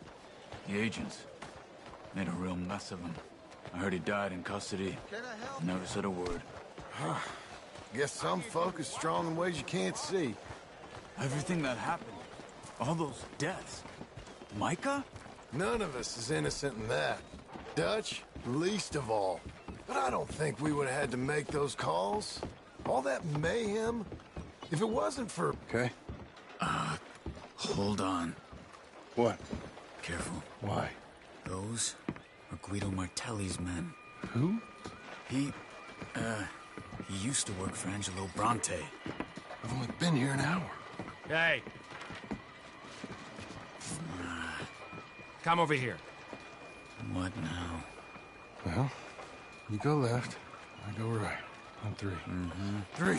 The agents. Made a real mess of him. I heard he died in custody. Never said a word. Guess some folk is strong in ways you can't see. Everything that happened. All those deaths. Micah? None of us is innocent in that. Dutch, least of all. But I don't think we would have had to make those calls. All that mayhem. If it wasn't for... Okay. Hold on. What? Careful. Why? Those are Guido Martelli's men. Who? He used to work for Angelo Bronte. I've only been here an hour. Hey. Come over here. What now? Well, you go left, I go right. On three. Mm-hmm. 3.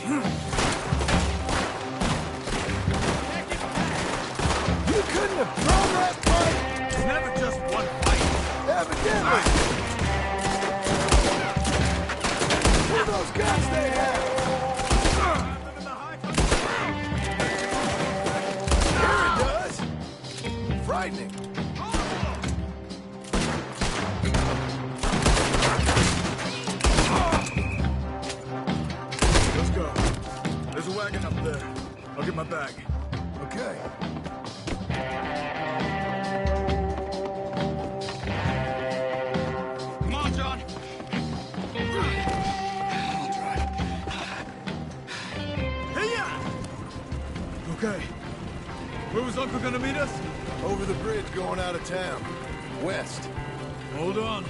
You couldn't have thrown that fight! It's never just one fight! Evidently! What are those guns they have? Here it does! frightening. Let's go. There's a wagon up there. I'll get my bag. Okay. Come on, John. I'll drive. Hey-ya! Okay. Where was Uncle gonna meet us? Over the bridge going out of town. West. Hold on.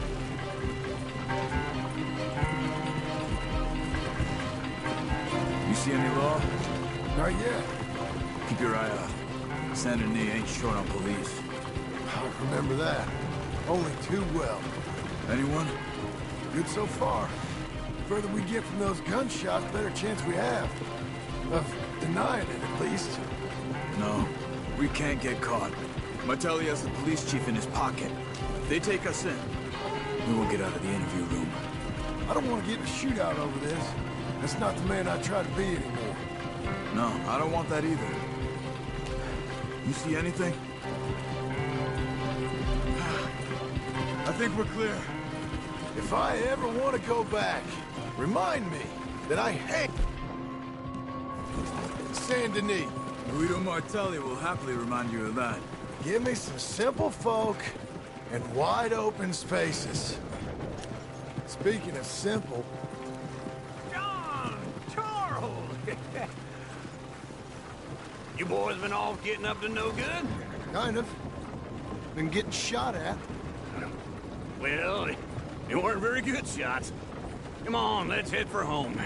You see any law? Not yet. Keep your eye out. Saint Denis ain't short on police. I remember that. Only too well. Anyone? Good so far. The further we get from those gunshots, better chance we have. Of denying it, at least. No. We can't get caught. Martelli has the police chief in his pocket. If they take us in, we won't get out of the interview room. I don't want to get in a shootout over this. That's not the man I try to be anymore. No, I don't want that either. You see anything? I think we're clear. If I ever want to go back, remind me that I hate Saint Denis. Guido Martelli will happily remind you of that. Give me some simple folk and wide open spaces. Speaking of simple... John! Charles! You boys been off getting up to no good? Kind of. Been getting shot at. Well, they weren't very good shots. Come on, let's head for home.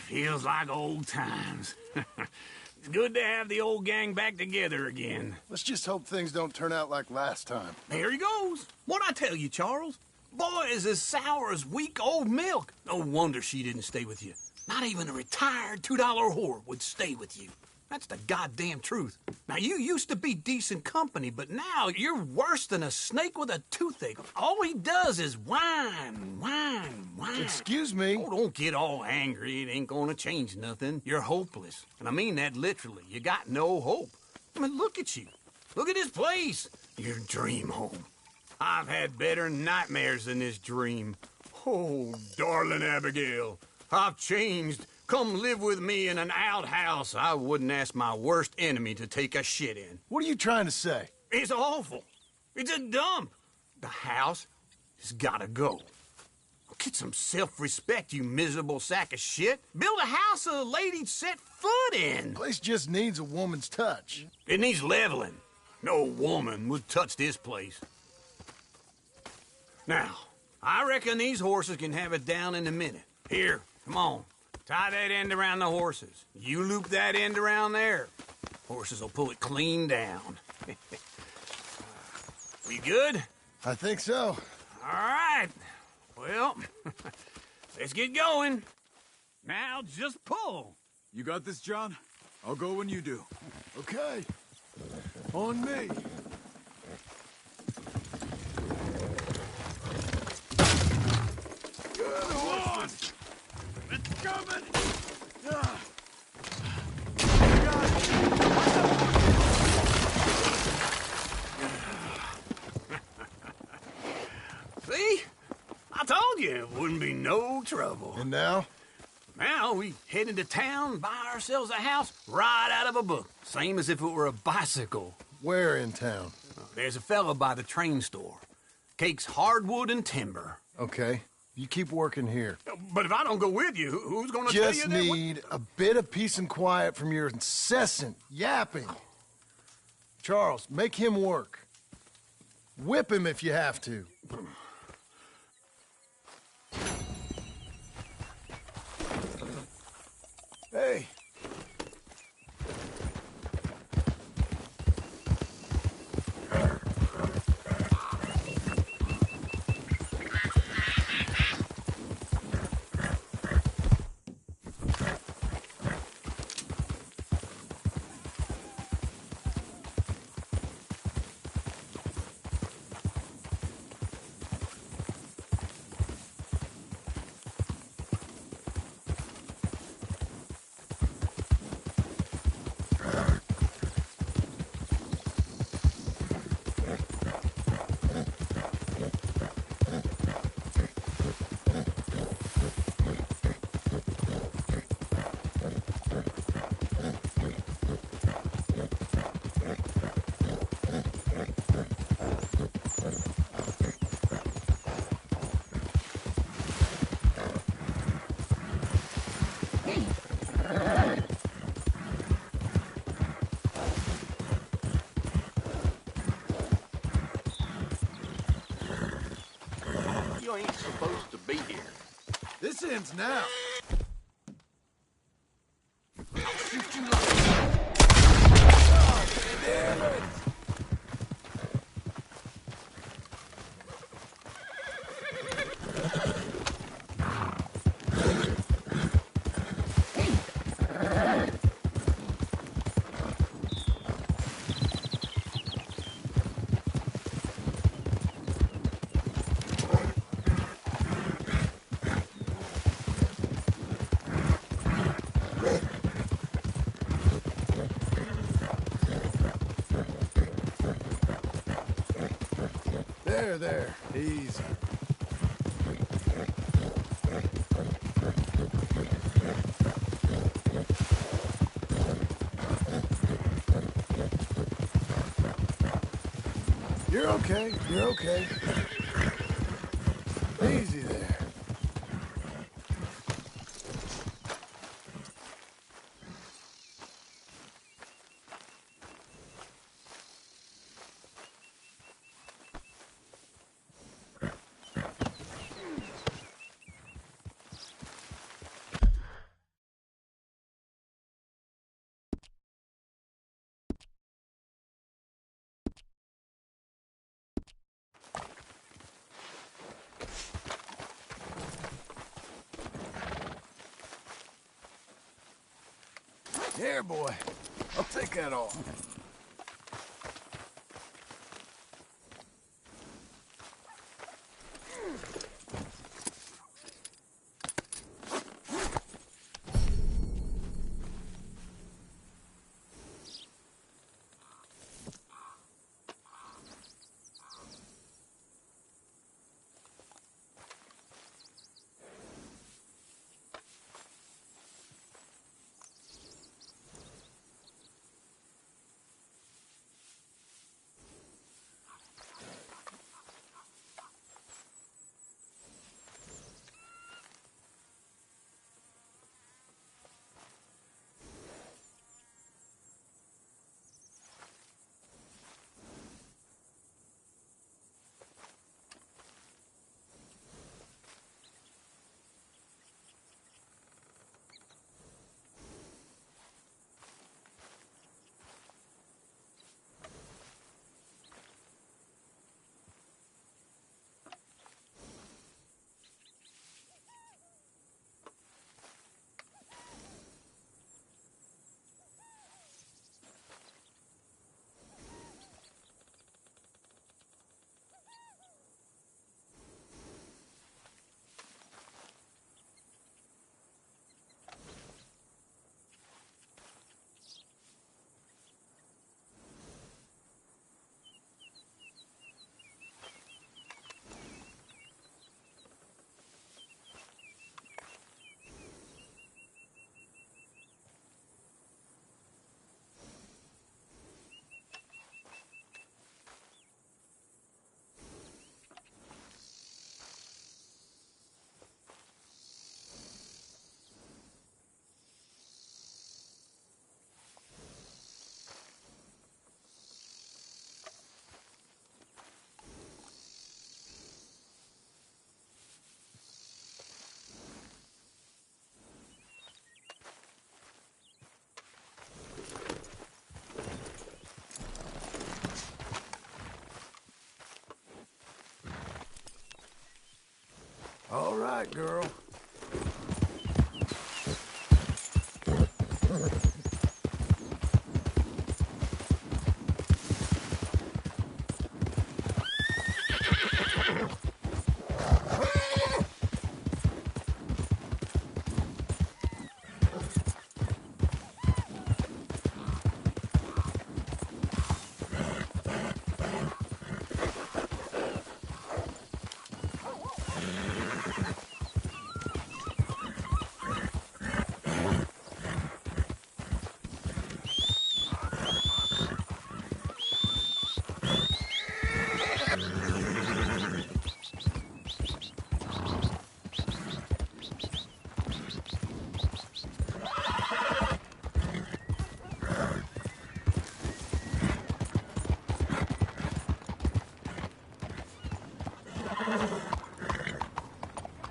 Feels like old times. It's good to have the old gang back together again. Let's just hope things don't turn out like last time. Here he goes. What'd I tell you, Charles? Boy is as sour as weak old milk. No wonder she didn't stay with you. Not even a retired $2 whore would stay with you. That's the goddamn truth. Now, you used to be decent company, but now you're worse than a snake with a toothache. All he does is whine, whine, whine. Excuse me? Oh, don't get all angry. It ain't gonna change nothing. You're hopeless. And I mean that literally. You got no hope. I mean, look at you. Look at this place. Your dream home. I've had better nightmares than this dream. Oh, darling Abigail, I've changed. Come live with me in an outhouse I wouldn't ask my worst enemy to take a shit in. What are you trying to say? It's awful. It's a dump. The house has gotta go. Get some self-respect, you miserable sack of shit. Build a house a lady'd set foot in. The place just needs a woman's touch. It needs leveling. No woman would touch this place. Now, I reckon these horses can have it down in a minute. Here, come on. Tie that end around the horses. You loop that end around there. Horses will pull it clean down. We good? I think so. All right. Well, let's get going. Now, just pull. You got this, John? I'll go when you do. Okay. On me. Good one! It's coming! See? I told you it wouldn't be no trouble. And now? Now we head into town, buy ourselves a house right out of a book. Same as if it were a bicycle. Where in town? There's a fella by the train store. Cakes hardwood and timber. Okay. You keep working here. But if I don't go with you, who's gonna tell you Just that? need a bit of peace and quiet from your incessant yapping. Charles, make him work. Whip him if you have to. Hey. You ain't supposed to be here. This ends now. I'll shoot you like... Oh, damn it. There. Easy. You're okay. You're okay. Easy there. Here, boy. I'll take that off. girl.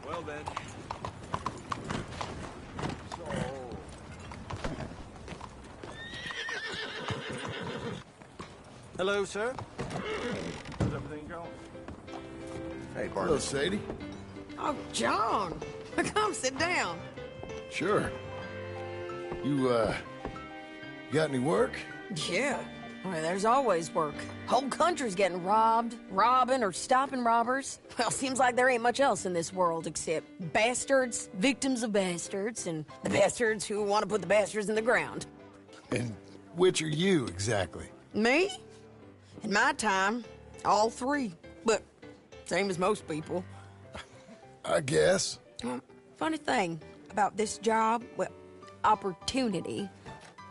Well then. Hello, sir. How's everything going? Hey, Hello, Sadie. Oh, John. Come sit down. Sure. You, got any work? Yeah. Well, there's always work. Whole country's getting robbed, robbing, or stopping robbers. Well, seems like there ain't much else in this world except bastards, victims of bastards, and the bastards who want to put the bastards in the ground. And which are you, exactly? Me? In my time, all three. But same as most people. I guess. Funny thing about this job, well, opportunity,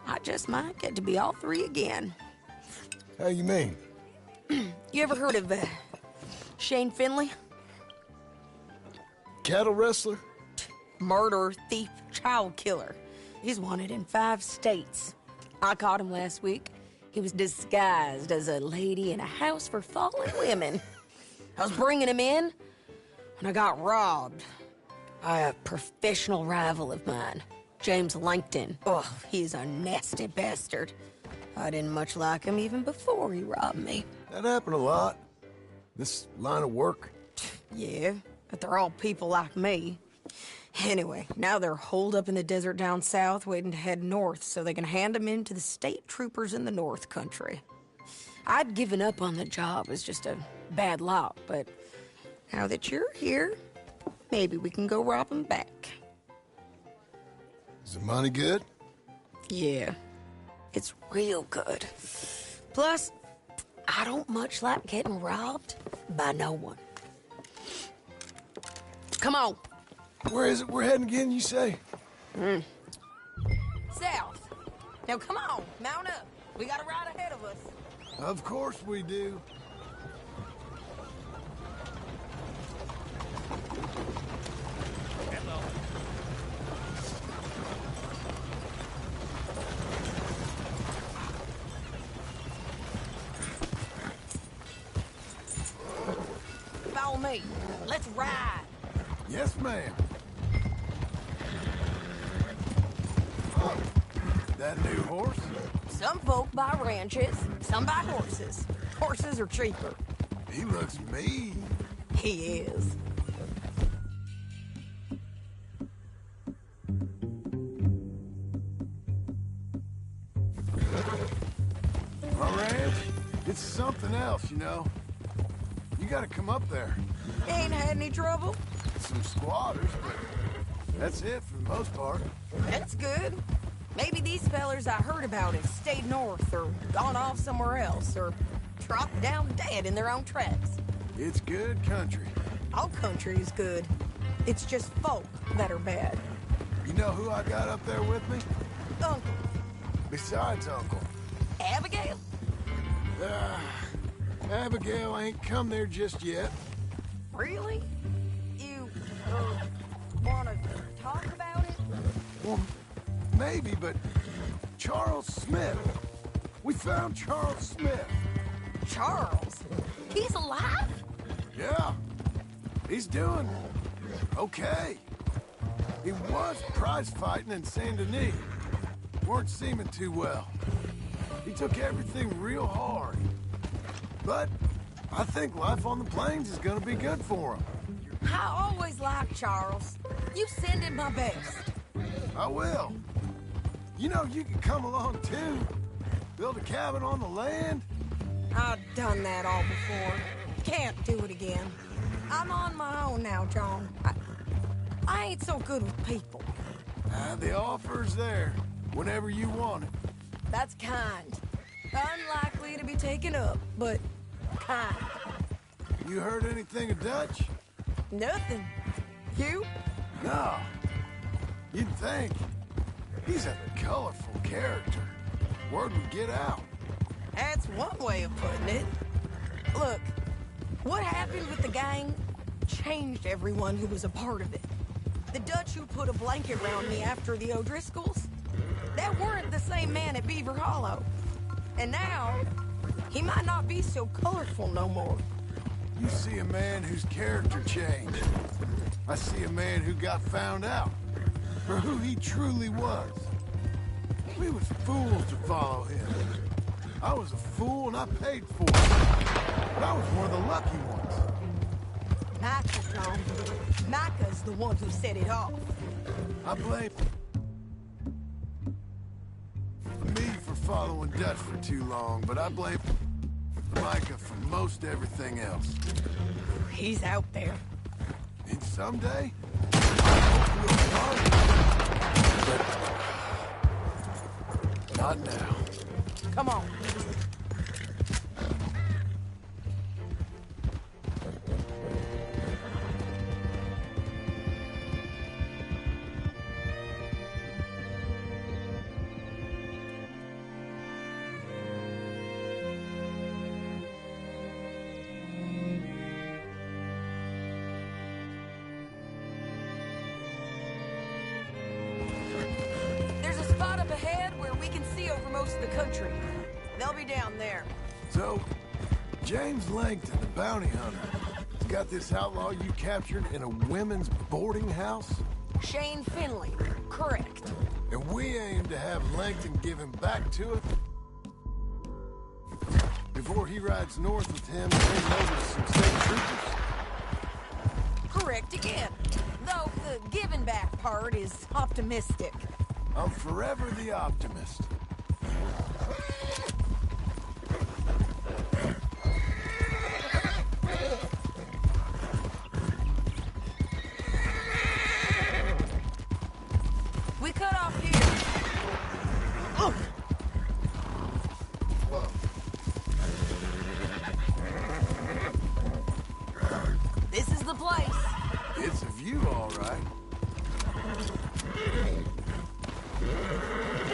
I just might get to be all three again. How you mean? You ever heard of Shane Finley? Cattle wrestler? Murderer, thief, child killer. He's wanted in 5 states. I caught him last week. He was disguised as a lady in a house for fallen women. I was bringing him in, and I got robbed by a professional rival of mine, James Langton. Oh, he's a nasty bastard. I didn't much like him even before he robbed me. That happened a lot. This line of work. Yeah, but they're all people like me. Anyway, now they're holed up in the desert down south, waiting to head north so they can hand them in to the state troopers in the north country. I'd given up on the job as just a bad lot, but now that you're here, maybe we can go rob them back. Is the money good? Yeah, it's real good. Plus, I don't much like getting robbed by no one. Come on. Where is it we're heading again, you say? South. Now come on, mount up. We got a ride ahead of us. Of course we do. Hello. Follow me. Let's ride. Yes, ma'am. That new horse? Some folk buy ranches, some buy horses. Horses are cheaper. He looks mean. He is. My ranch, it's something else, you know. You gotta come up there. Ain't had any trouble? Some squatters, but that's it for the most part. That's good. Maybe these fellers I heard about have stayed north or gone off somewhere else or dropped down dead in their own tracks. It's good country. All country is good. It's just folk that are bad. You know who I got up there with me? Uncle. Besides Uncle. Abigail? Abigail ain't come there just yet. Really? You, wanna talk about it? Well, maybe, but Charles Smith. We found Charles Smith. Charles? He's alive? Yeah. He's doing okay. He was prize fighting in Saint Denis. Weren't seeming too well. He took everything real hard. But I think life on the plains is gonna be good for him. I always liked Charles. You send him my best. I will. You know, you can come along too. Build a cabin on the land. I've done that all before. Can't do it again. I'm on my own now, John. I ain't so good with people. The offer's there, whenever you want it. That's kind. Unlikely to be taken up, but kind. You heard anything of Dutch? Nothing. You? No. You'd think. He's a colorful character. Word would get out. That's one way of putting it. Look, what happened with the gang changed everyone who was a part of it. The Dutch who put a blanket around me after the O'Driscolls, that weren't the same man at Beaver Hollow. And now, he might not be so colorful no more. You see a man whose character changed. I see a man who got found out for who he truly was. We was fools to follow him. I was a fool and I paid for it. But I was one of the lucky ones. Micah's wrong. Micah's the one who set it off. I blame me for following Dutch for too long, but I blame Micah for most everything else. He's out there. And someday, I hope we'll find him. But not now. Come on. There's a spot up ahead where we can see over most of the country. They'll be down there. So, James Langton, the bounty hunter, has got this outlaw you captured in a women's boarding house? Shane Finley, correct. And we aim to have Langton give him back to it before he rides north with him and hands over to some state troopers? Correct again. Though the giving back part is optimistic. I'm forever the optimist. We cut off here. Oh. This is the place. It's a view, all right.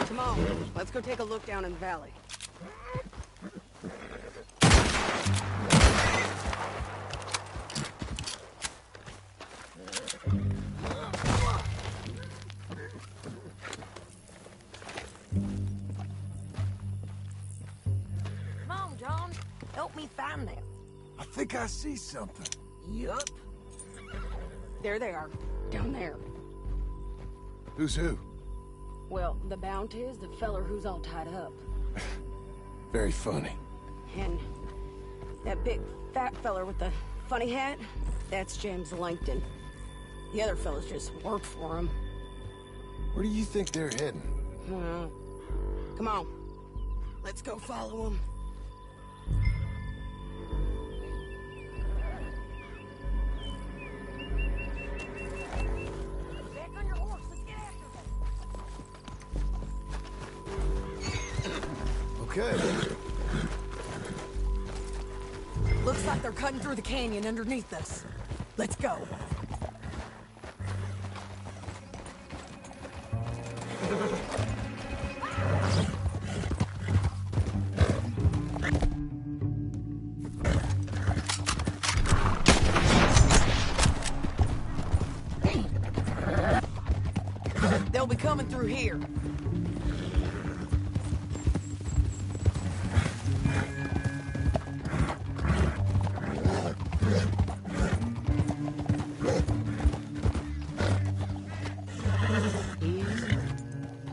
Come on, let's go take a look down in the valley. Come on, John. Help me find them. I think I see something. Yup. There they are, down there. Who's who? Well, the bounty is the feller who's all tied up. Very funny. And that big fat feller with the funny hat, that's James Langton. The other fellas just work for him. Where do you think they're heading? Come on. Let's go follow them. Back on your horse. Let's get after them. Okay. Looks like they're cutting through the canyon underneath us. Let's go. They'll be coming through here.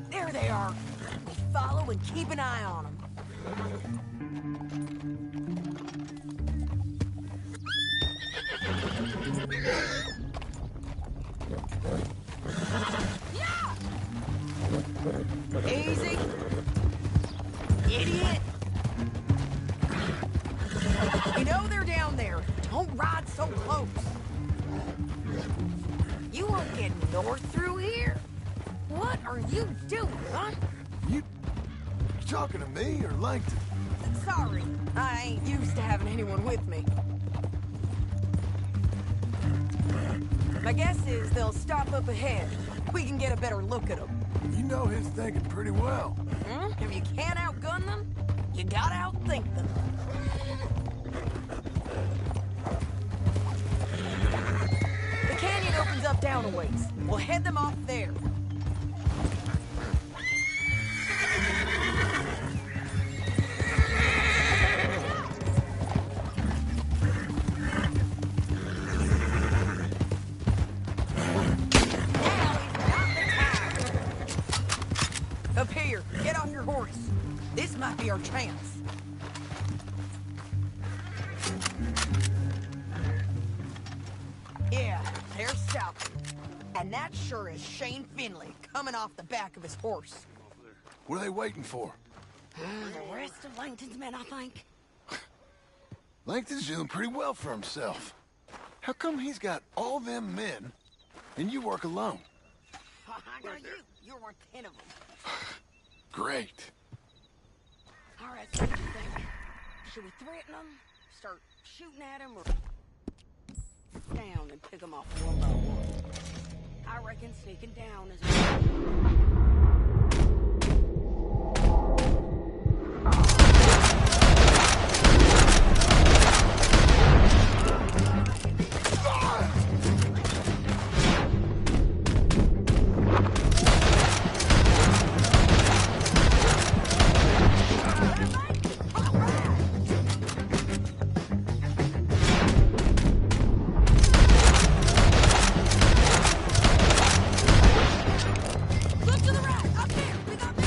There they are. We follow and keep an eye on them. so close. You won't get north through here? What are you doing, huh? You talking to me or Langton? Sorry, I ain't used to having anyone with me. My guess is they'll stop up ahead. We can get a better look at them. You know his thinking pretty well. If you can't outgun them, you gotta outthink them. The canyon opens up down a ways. We'll head them off there. Up here, get on your horse. This might be our chance. Yeah, they're stopping. And that sure is Shane Finley coming off the back of his horse. What are they waiting for? The rest of Langton's men, I think. Langton's doing pretty well for himself. How come he's got all them men, and you work alone? I got you. You're worth 10 of them. Great. All right, so what do you think? Should we threaten them, start shooting at them, or down and pick them off one by one? I reckon sneaking down is... Look to the right! Up there! We got big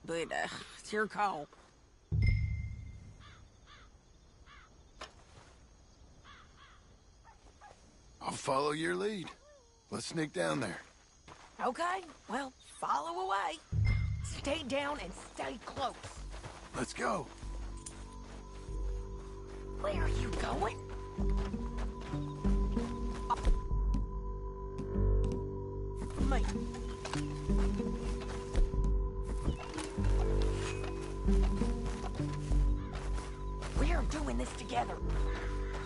but it's your call. I'll follow your lead. Let's sneak down there. Okay, well, follow away. Stay down and stay close. Let's go. Where are you going? Me. We are doing this together.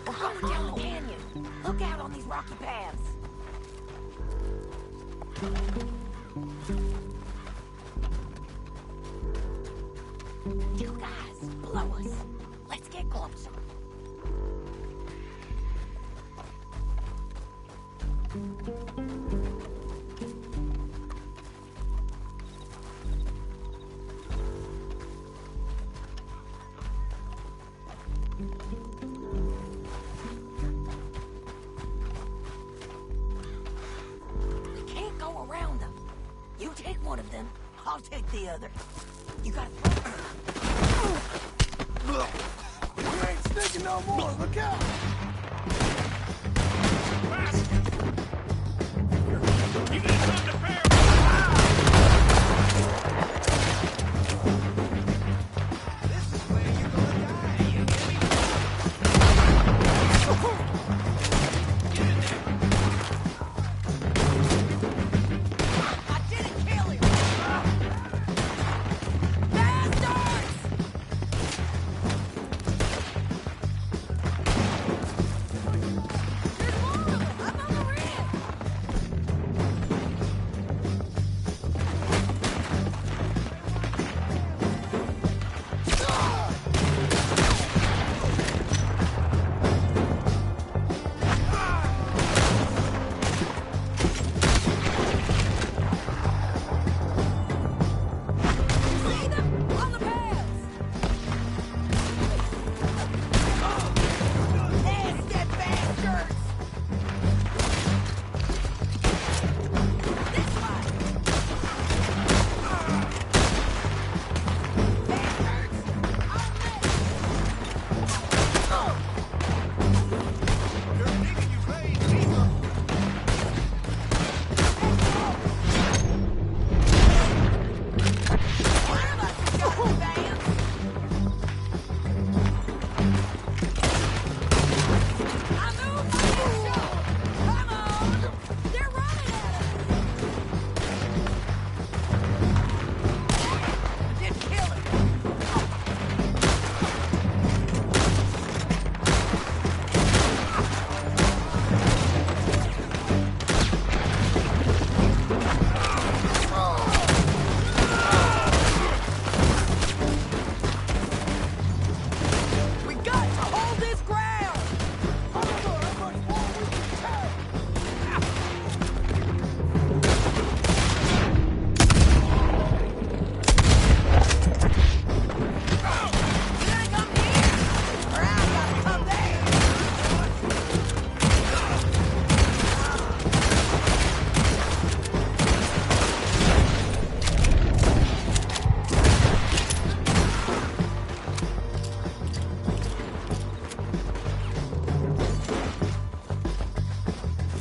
We're going down the canyon. Look out on these rocky paths. You guys, below us. Let's get closer. We can't go around them. You take one of them, I'll take the other. You gotta... You ain't sneaking no more. Look out! You got something to bear! This is where you're gonna die, you hear me? Get in there! I didn't kill him! Bastards! There's more of them! I'm on the ridge! See them? On the paths! Nasty bastards! This way! Bastards! You're thinking you played people. One of us has got the vans! I moved my pistol! Come on! They're running at us! Didn't kill him! We got to hold this ground! You gotta come here, or I gotta come there!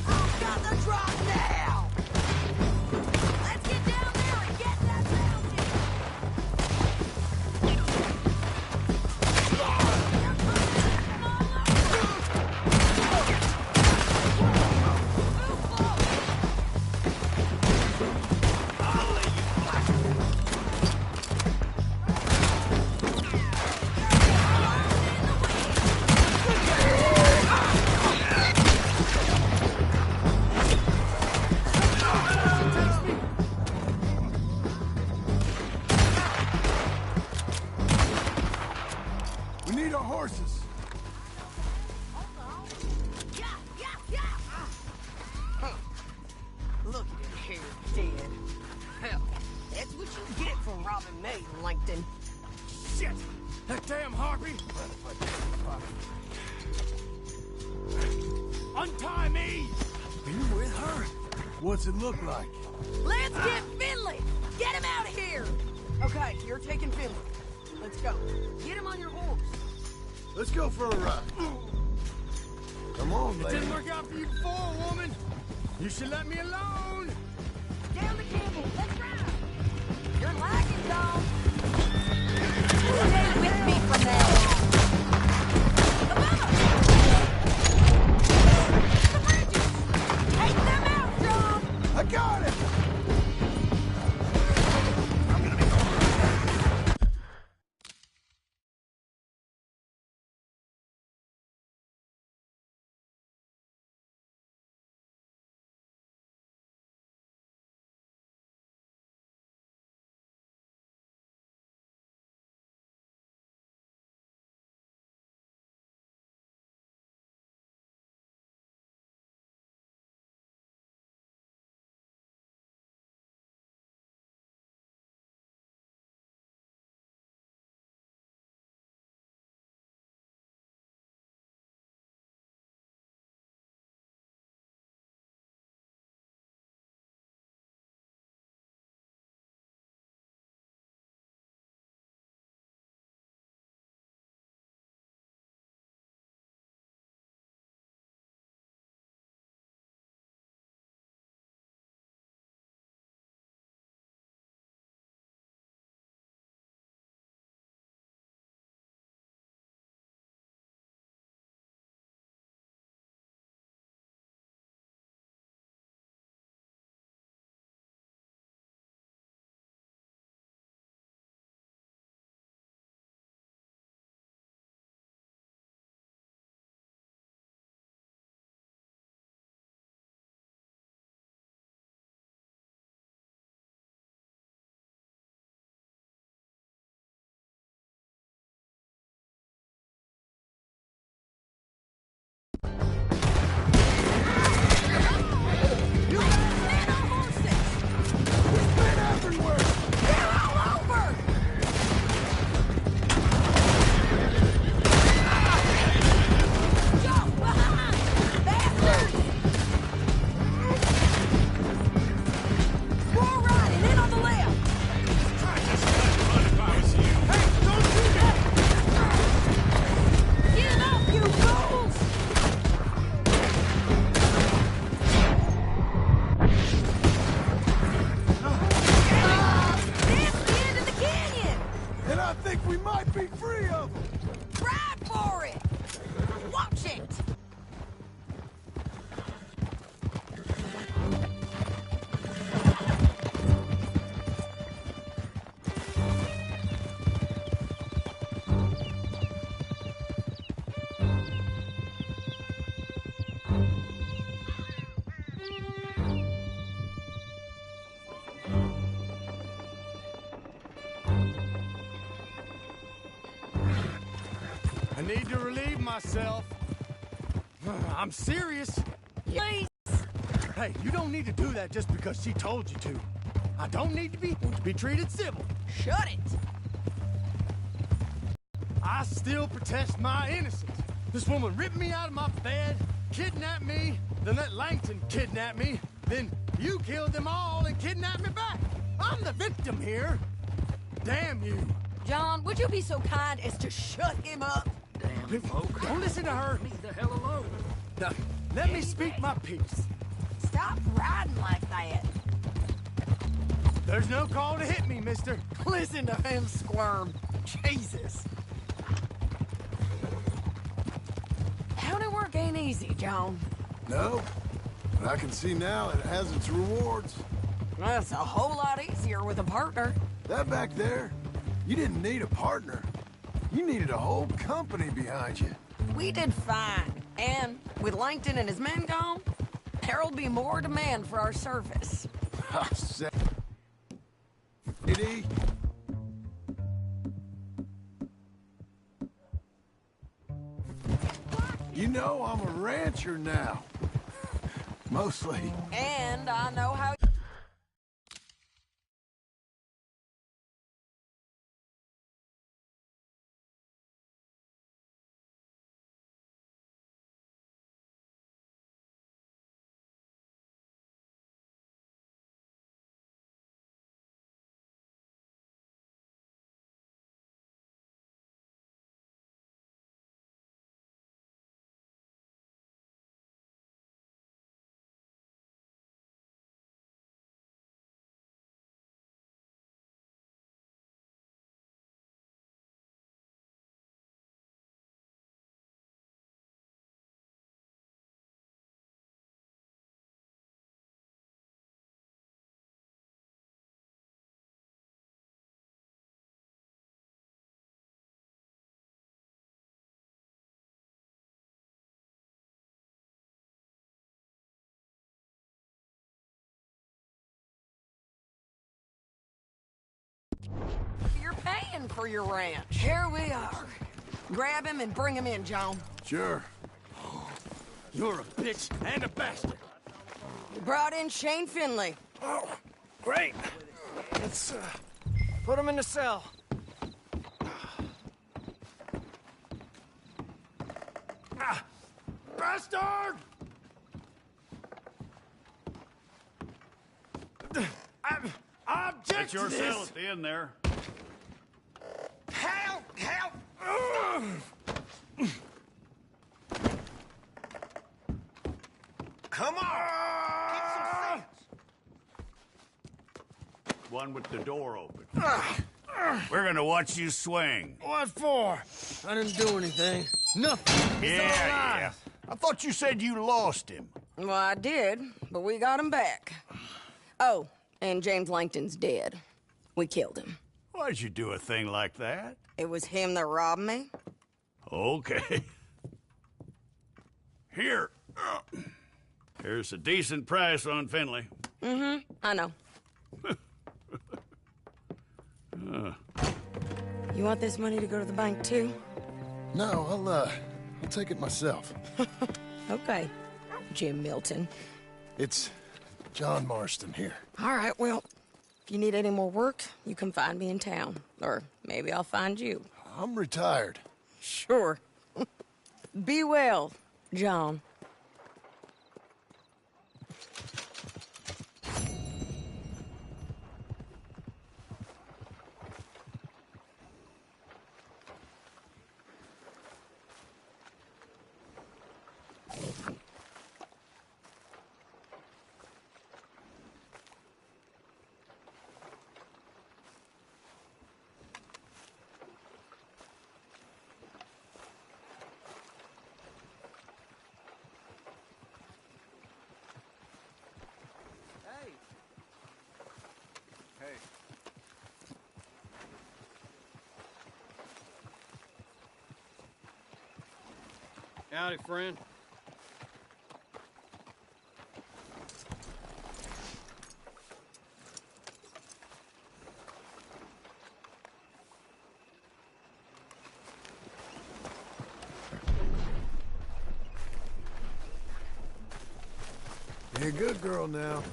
I've got the drop now! Let's get down there and get that bounty! We need our horses. Look at him here, dead. Hell, that's what you get for robbing me, Langton. Shit! That damn harpy! Untie me! Are you with her? What's it look like? Let's get Finley! Get him out of here! Okay, you're taking Finley. Let's go. Get him on your horse. Let's go for a ride. Come on, It lady. didn't work out for you before, woman. You should let me alone. Down the cable. Let's ride. You're lagging, dog. Stay with me from now on. The bridges! Take them out, John! I got it! I need to relieve myself. I'm serious. Please. Hey, you don't need to do that just because she told you to. I don't need to be treated civil. Shut it. I still protest my innocence. This woman ripped me out of my bed, kidnapped me, then let Langton kidnap me, then you killed them all and kidnapped me back. I'm the victim here. Damn you. John, would you be so kind as to shut him up? Damn folk. Don't listen to her. Leave the hell alone. Now, let me speak my piece. Stop riding like that. There's no call to hit me, mister. Listen to him squirm. Jesus. County work ain't easy, John. No, but I can see now it has its rewards. That's a whole lot easier with a partner. That back there, you didn't need a partner. You needed a whole company behind you. We did fine. And with Langton and his men gone, there'll be more demand for our service. I said, Eddie. You know I'm a rancher now. Mostly. And I know how You're paying for your ranch. Here we are. Grab him and bring him in, John. Sure. You're a bitch and a bastard. We brought in Shane Finley. Oh, great. Let's, put him in the cell. Bastard! I object That's your to this. cell at the end there. Help! Help! Come on! Get some sense. One with the door open. We're gonna watch you swing. What for? I didn't do anything. Nothing. He's all alive. I thought you said you lost him. Well, I did, but we got him back. Oh, and James Langton's dead. We killed him. Why'd you do a thing like that? It was him that robbed me. Okay. Here. Here's a decent price on Finley. Mm-hmm, I know. You want this money to go to the bank, too? No, I'll take it myself. Okay, Jim Milton. It's John Marston here. All right, well, if you need any more work, you can find me in town. Or maybe I'll find you. I'm retired. Sure. Be well, John. Howdy, friend. You're a good girl now.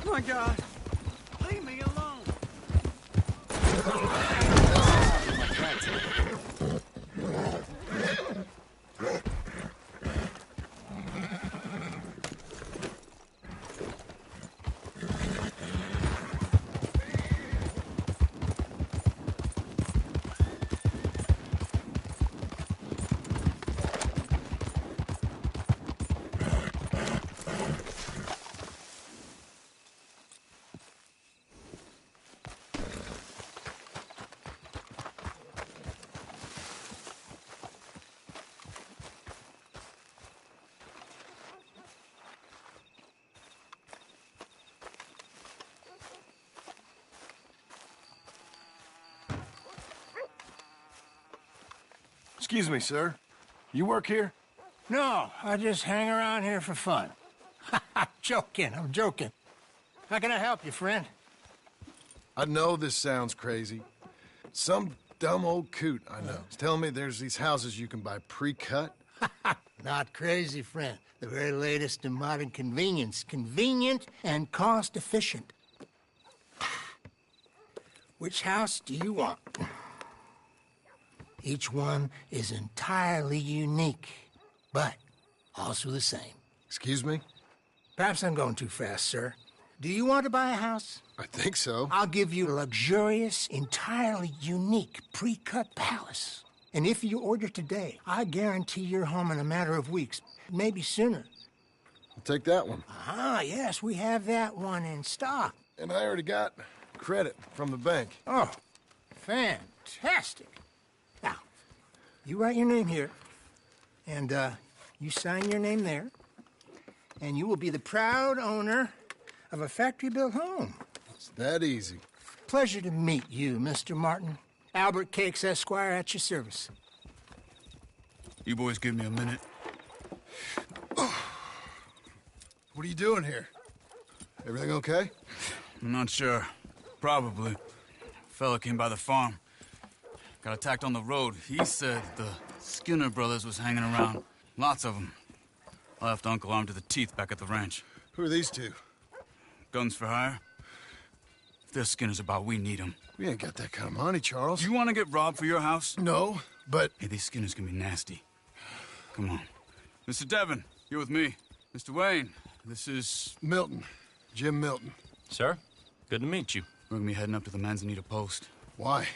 Oh my God. Leave me alone. Excuse me, sir. You work here? No, I just hang around here for fun. I'm joking. How can I help you, friend? I know this sounds crazy. Some dumb old coot I know is telling me there's these houses you can buy pre-cut. Not crazy, friend. The very latest in modern convenience. Convenient and cost-efficient. Which house do you want? Each one is entirely unique, but also the same. Excuse me? Perhaps I'm going too fast, sir. Do you want to buy a house? I think so. I'll give you a luxurious, entirely unique pre-cut palace. And if you order today, I guarantee you're home in a matter of weeks, maybe sooner. I'll take that one. Ah, yes, we have that one in stock. And I already got credit from the bank. Oh, fantastic. Now, you write your name here, and you sign your name there, and you will be the proud owner of a factory-built home. It's that easy. Pleasure to meet you, Mr. Martin. Albert Cakes, Esquire, at your service. You boys give me a minute. What are you doing here? Everything okay? I'm not sure. Probably. Fella came by the farm. Got attacked on the road. He said the Skinner brothers was hanging around. Lots of them. I left Uncle armed to the teeth back at the ranch. Who are these two? Guns for hire? If their Skinner's about, we need them. We ain't got that kind of money, Charles. You want to get robbed for your house? No, but... Hey, these Skinners can be nasty. Come on. Mr. Devon, you're with me. Mr. Wayne, this is... Milton. Jim Milton. Sir, good to meet you. We're gonna be heading up to the Manzanita post. Why?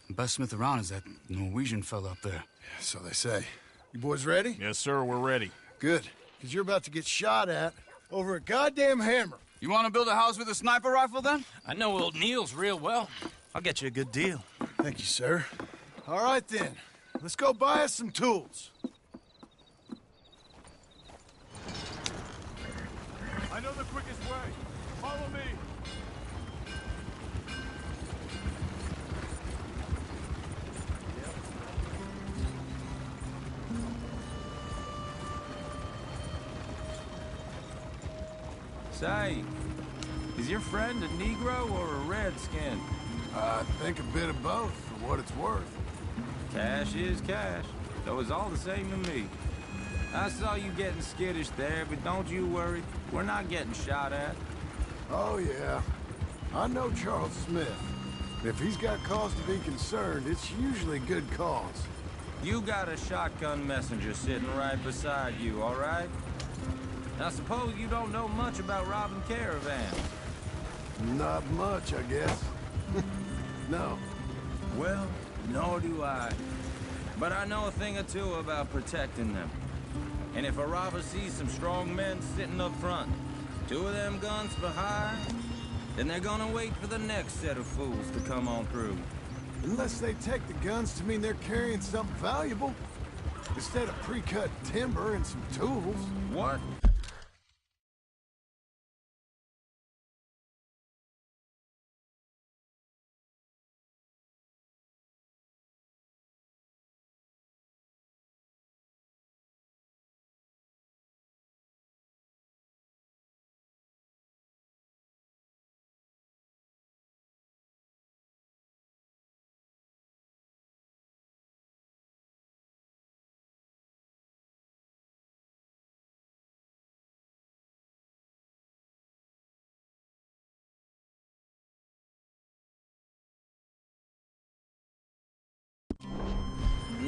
The best smith around is that Norwegian fella up there. Yeah, so they say. You boys ready? Yes, sir, we're ready. Good, because you're about to get shot at over a goddamn hammer. You want to build a house with a sniper rifle, then? I know old Neil's real well. I'll get you a good deal. Thank you, sir. All right, then. Let's go buy us some tools. I know the quickest way. Follow me. Say, is your friend a Negro or a Redskin? I think a bit of both, for what it's worth. Cash is cash, so it's all the same to me. I saw you getting skittish there, but don't you worry. We're not getting shot at. Oh, yeah. I know Charles Smith. If he's got cause to be concerned, it's usually good cause. You got a shotgun messenger sitting right beside you, all right? I suppose you don't know much about robbing caravans. Not much, I guess. No. Well, nor do I. But I know a thing or two about protecting them. And if a robber sees some strong men sitting up front, 2 of them guns for hire, then they're gonna wait for the next set of fools to come on through. Unless they take the guns to mean they're carrying something valuable. Instead of pre-cut timber and some tools. What?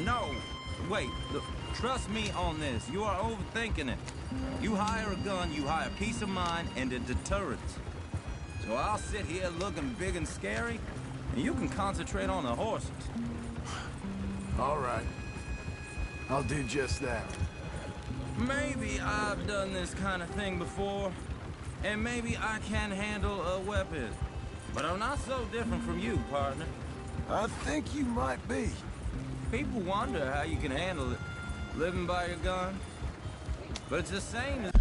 No. Wait, look, trust me on this. You are overthinking it. You hire a gun, you hire peace of mind and a deterrence. So I'll sit here looking big and scary, and you can concentrate on the horses. All right. I'll do just that. Maybe I've done this kind of thing before, and maybe I can handle a weapon. But I'm not so different from you, partner. I think you might be. People wonder how you can handle it, living by your gun. But it's the same as...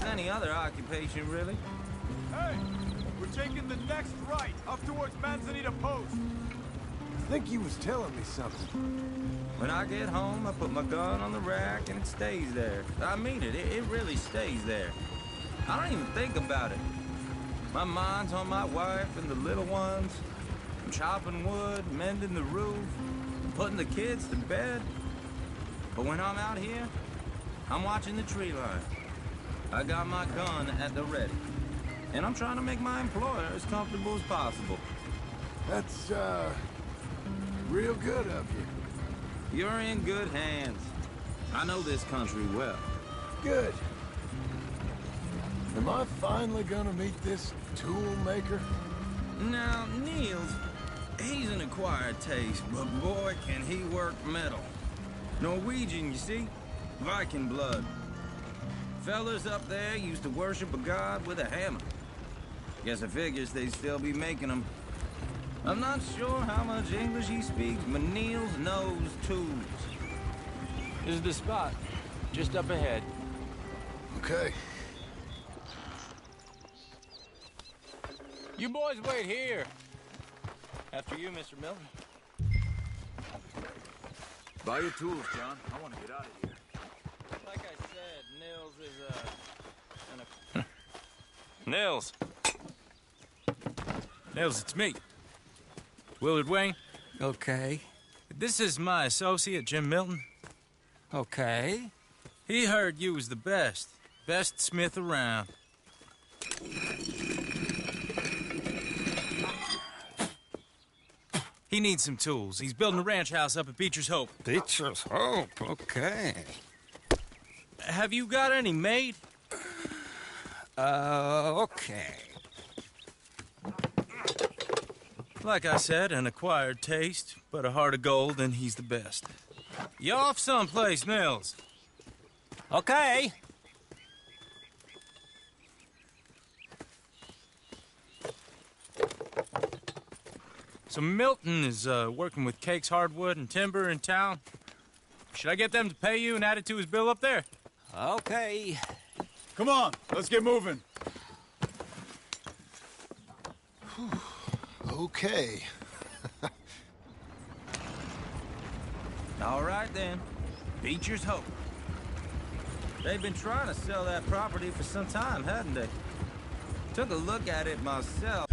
any other occupation, really. Hey, we're taking the next right, up towards Manzanita Post. I think he was telling me something. When I get home, I put my gun on the rack and it stays there. I mean it, it really stays there. I don't even think about it. My mind's on my wife and the little ones. I'm chopping wood, mending the roof, putting the kids to bed. But when I'm out here, I'm watching the tree line. I got my gun at the ready. And I'm trying to make my employer as comfortable as possible. That's, real good of you. You're in good hands. I know this country well. Good. Am I finally gonna meet this tool maker? Now, Niels, he's an acquired taste, but boy, can he work metal. Norwegian, you see? Viking blood. Fellas up there used to worship a god with a hammer. Guess I figures they'd still be making them. I'm not sure how much English he speaks, but Niels knows tools. This is the spot. Just up ahead. Okay. You boys wait here. After you, Mr. Milton. Buy your tools, John. I want to get out of here. Like I said, Niels is, Nils. Nils, it's me. Willard Wayne. Okay. This is my associate, Jim Milton. Okay. He heard you was the best. Best smith around. He needs some tools. He's building a ranch house up at Beecher's Hope. Beecher's Hope, okay. Have you got any made? Okay. Like I said, an acquired taste, but a heart of gold, and he's the best. You off someplace, Nils? Okay. So Milton is working with Cake's Hardwood and Timber in town. Should I get them to pay you and add it to his bill up there? Okay. Come on, let's get moving. Okay. all right then. Beecher's Hope. They've been trying to sell that property for some time, hadn't they? Took a look at it myself.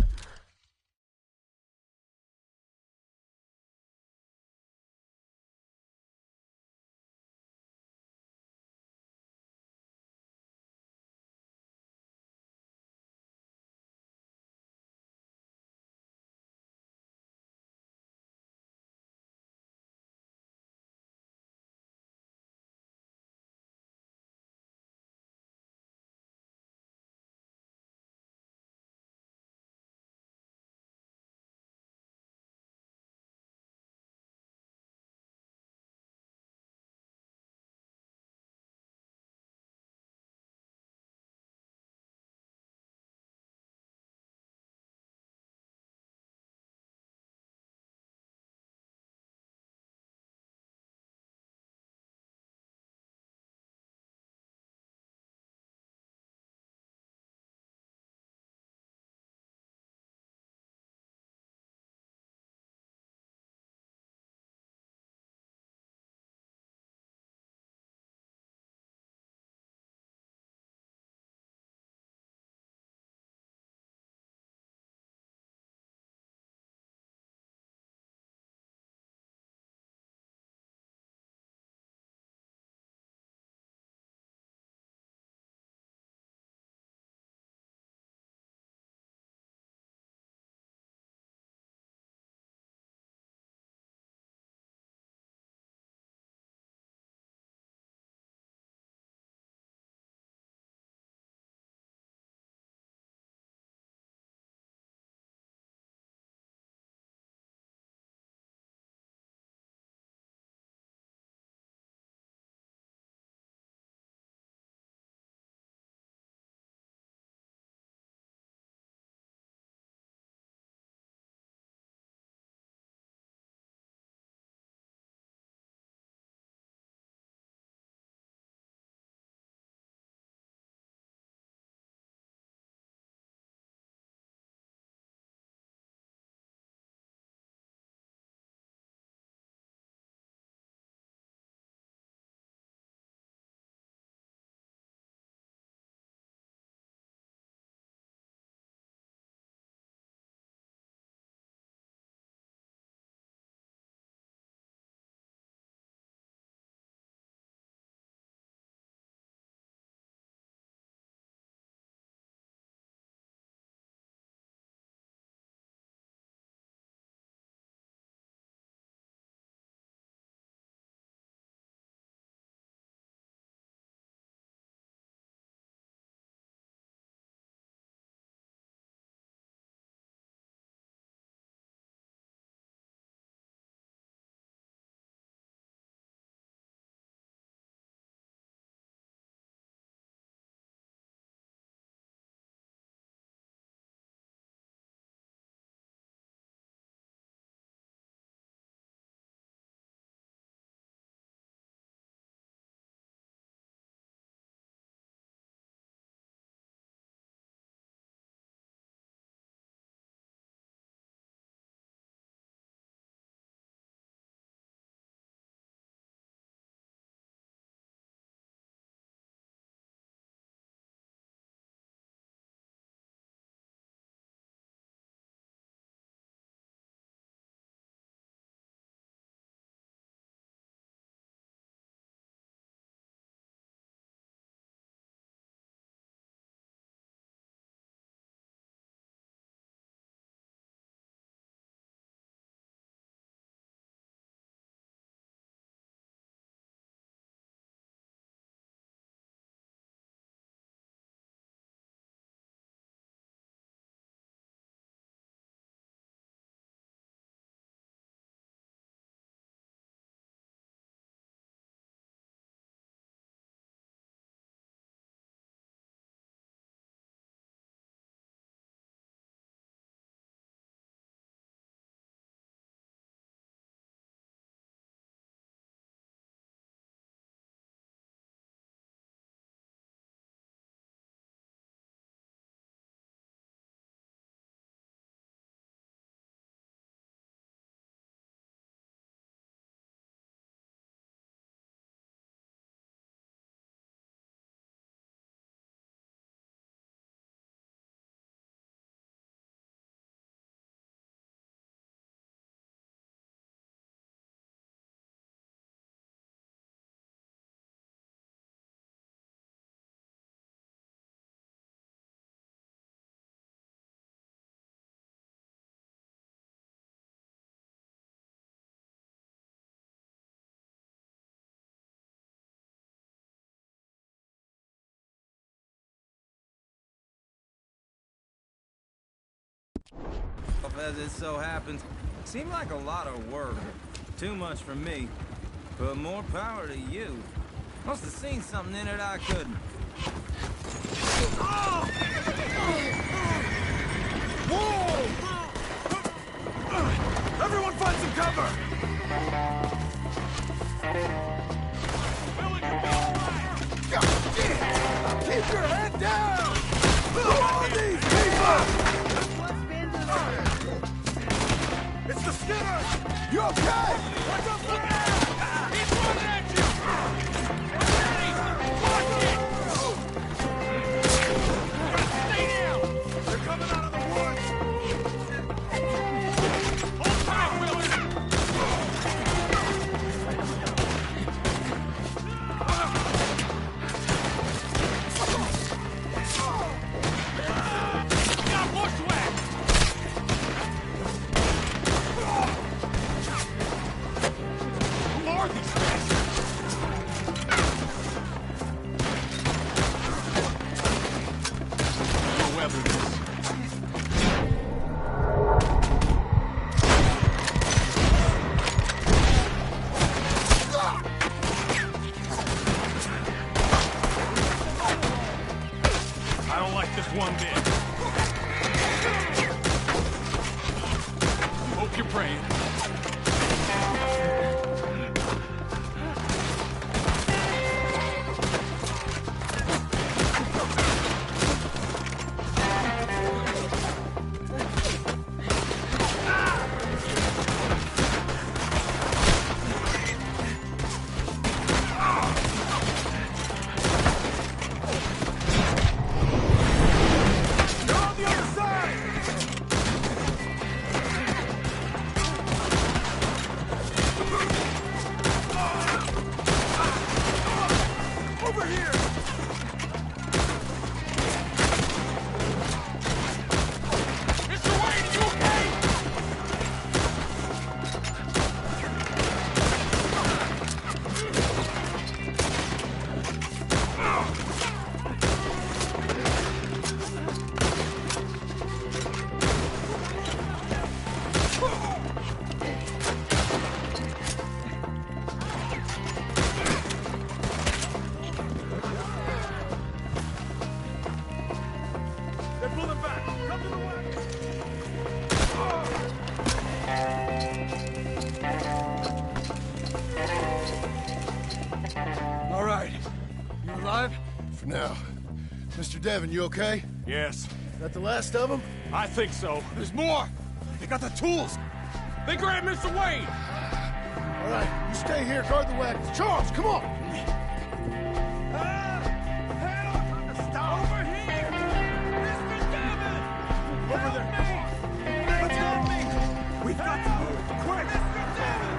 as it so happens. Seemed like a lot of work. Too much for me. But more power to you. Must have seen something in it I couldn't. Whoa! Everyone find some cover! Keep your head down! Who are these people? It's the Skinner! You okay? Watch out for that! He's running at you! Watch it! Stay down! They're coming out of the woods! Hold tight, Willard! Got bushwhacked! Who are these bastards? We'll weather this. I don't like this one bit. Hope you're praying. They're on the other side! Over here! Mr. Wayne, are you okay? They're pulling back! Come to the west! All right. You alive? For now. Mr. Devon, you okay? Yes. That the last of them? I think so. There's more! They got the tools! They grabbed Mr. Wayne! All right, you stay here, guard the wagons. Charles, come on! Over here! Mr. Devon! Over there! Let's go! We've got to move! Quick! Mr. Devon!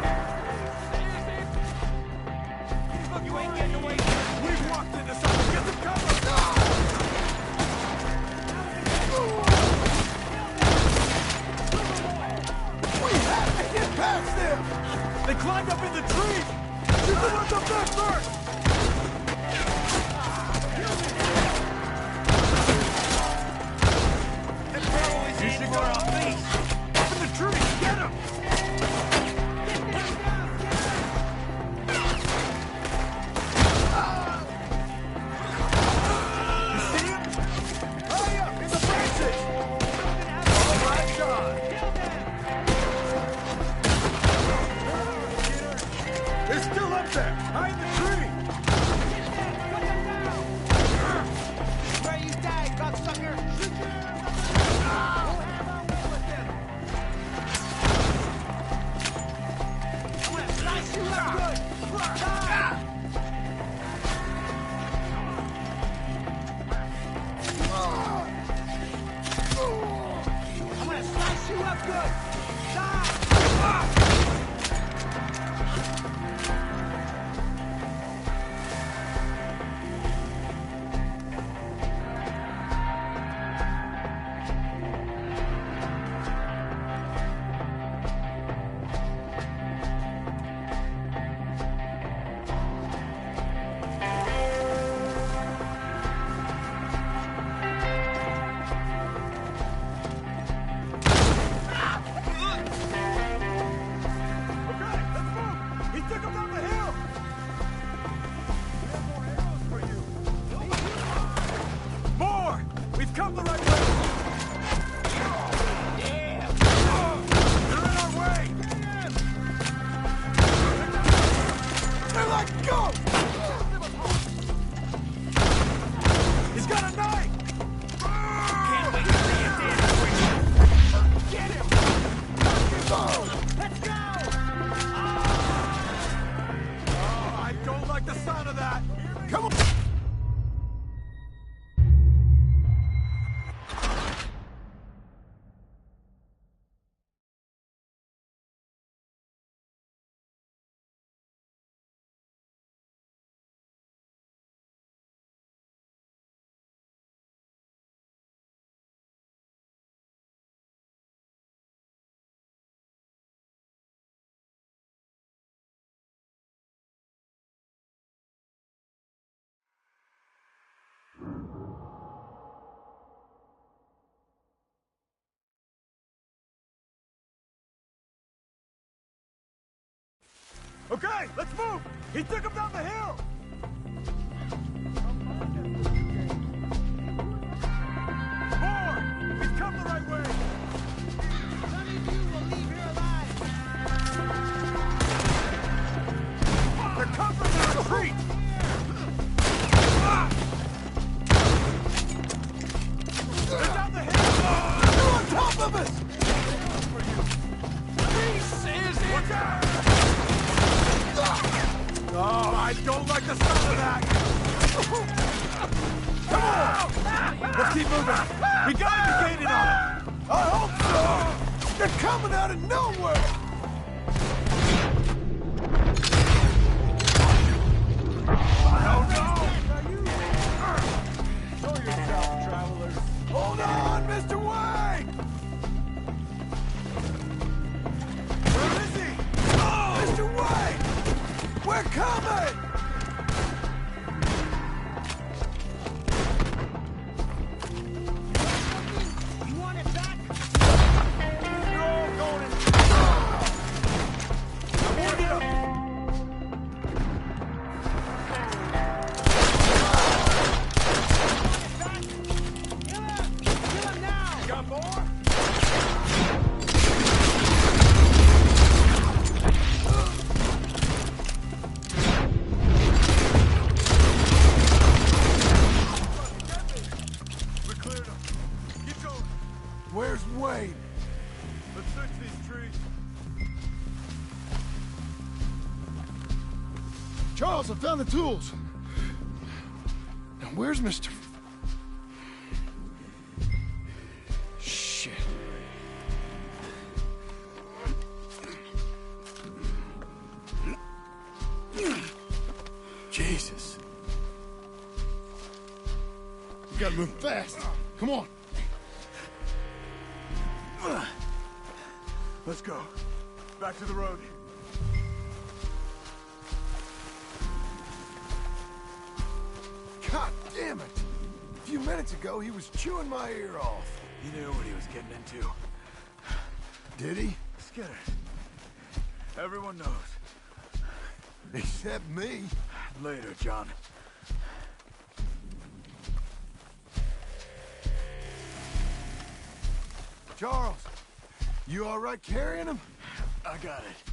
Look, you ain't getting away! We've walked into something! Get some cover! We have to get past them! They climbed up in the tree! You can let them back first! You should go on these! Up in the tree! Get him! You see him? Hurry up! In the branches! All right, John! They're still up there! Behind the tree! Where you die, cocksucker! I'm gonna slice you up good! I'm gonna slice you up good! go! He's got a knife! Can't wait to see you dance with you! Get him! Let's go! Oh, I don't like the sound of that! Come on! Okay, let's move! He took him down the hill! More! We've come the right way! None of you will leave here alive! They're covering the retreat! They're down the hill! They're on top of us! Peace is in! Oh, I don't like the sound of that! Come on! Let's keep moving! We gotta be gaining on them! I hope so! They're coming out of nowhere! Oh no! Show yourself, travelers! Hold on, Mr. Wayne! Where is he? Oh! Mr. Wayne! We're coming! You want it back? You're all going in. I want it up. Kill him now! You got more? Where's Wayne? Let's search these trees. Charles, I found the tools. Now where's Mr. Shit. Jesus. We gotta move fast. Come on. Let's go. Back to the road. God damn it! A few minutes ago, he was chewing my ear off. He knew what he was getting into. Did he? Skinner. Everyone knows. Except me. Later, John. Charles, you all right carrying him? I got it.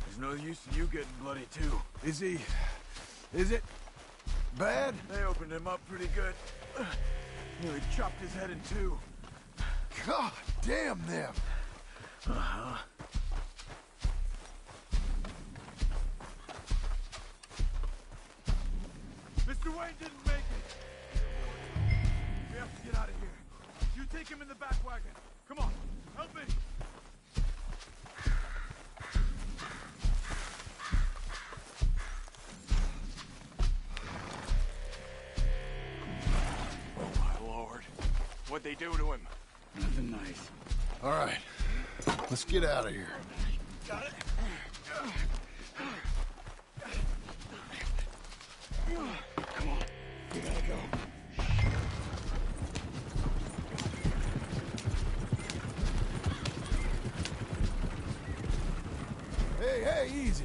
There's no use in you getting bloody, too. Is it bad? They opened him up pretty good. Nearly chopped his head in two. God damn them. Uh-huh. Mr. Wayne didn't make it. We have to get out of here. You take him in the back wagon. Come on, help me. Oh, my Lord. What'd they do to him? Nothing nice. All right, let's get out of here. Got it. Come on, we gotta go. Hey, easy.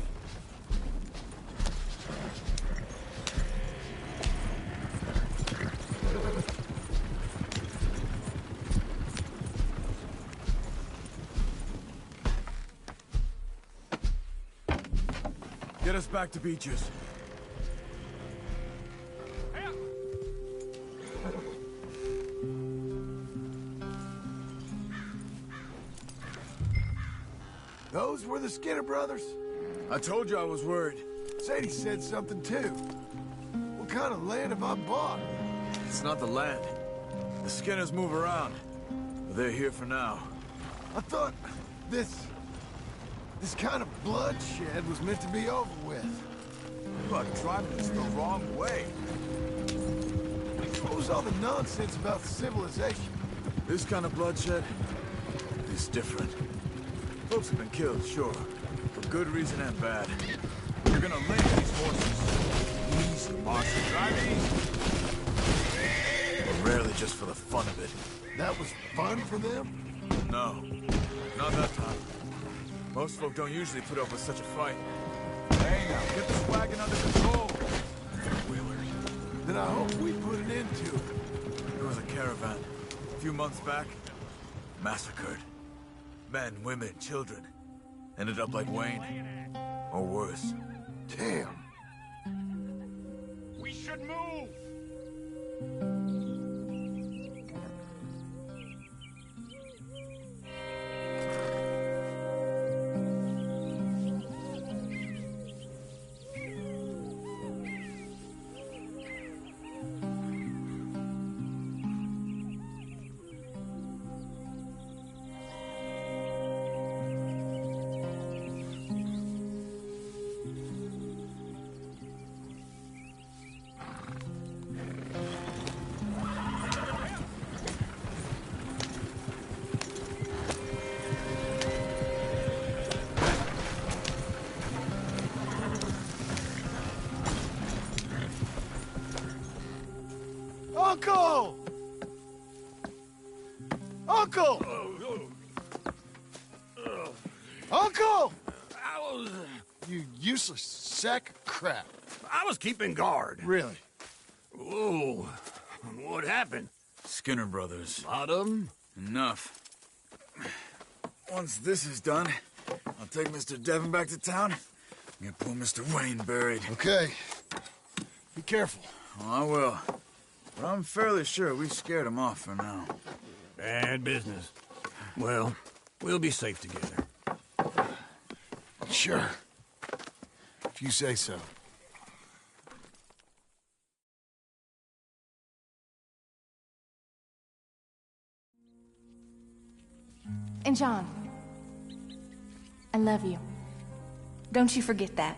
Get us back to Beaches. were the Skinner brothers? I told you I was worried. Sadie said something too. What kind of land have I bought? It's not the land. The Skinners move around. But they're here for now. I thought this kind of bloodshed was meant to be over with. You are driving this the wrong way. What was all the nonsense about civilization? This kind of bloodshed is different. Folks have been killed, sure. For good reason and bad. You're gonna link these horses. Easy, Marshal. Drive easy. But rarely just for the fun of it. That was fun for them? No. Not that time. Most folk don't usually put up with such a fight. Hey now, get this wagon under control. Then I hope we put an end to it. There was a caravan a few months back. Massacred. Men, women, children. Ended up like Wayne. Or worse. Damn. We should move! Uncle! Uncle! Uncle! You useless sack of crap. I was keeping guard. Really? Whoa. What happened? Skinner brothers. Lot of them? Enough. Once this is done, I'll take Mr. Devon back to town and get poor Mr. Wayne buried. Okay. Be careful. Oh, I will. But I'm fairly sure we scared him off for now. Bad business. Well, we'll be safe together. Sure. If you say so. And John, I love you. Don't you forget that.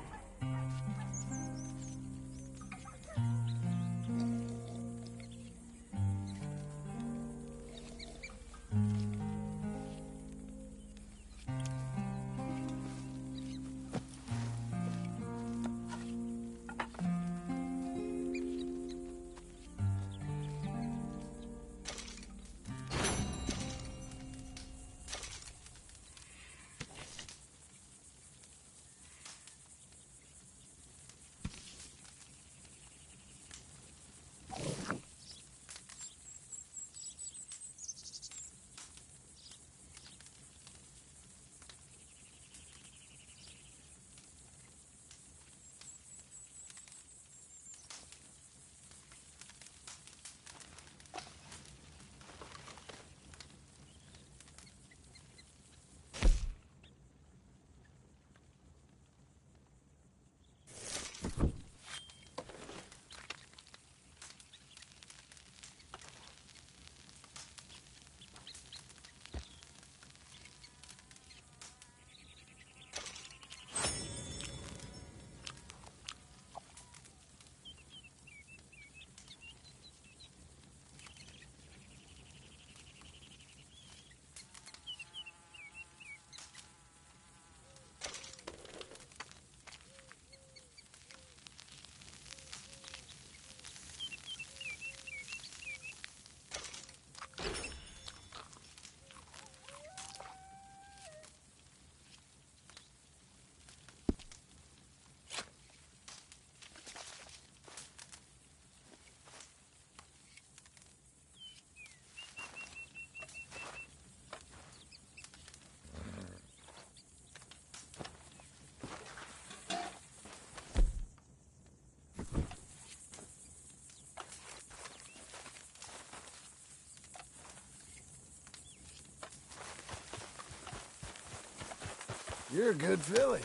You're a good filly.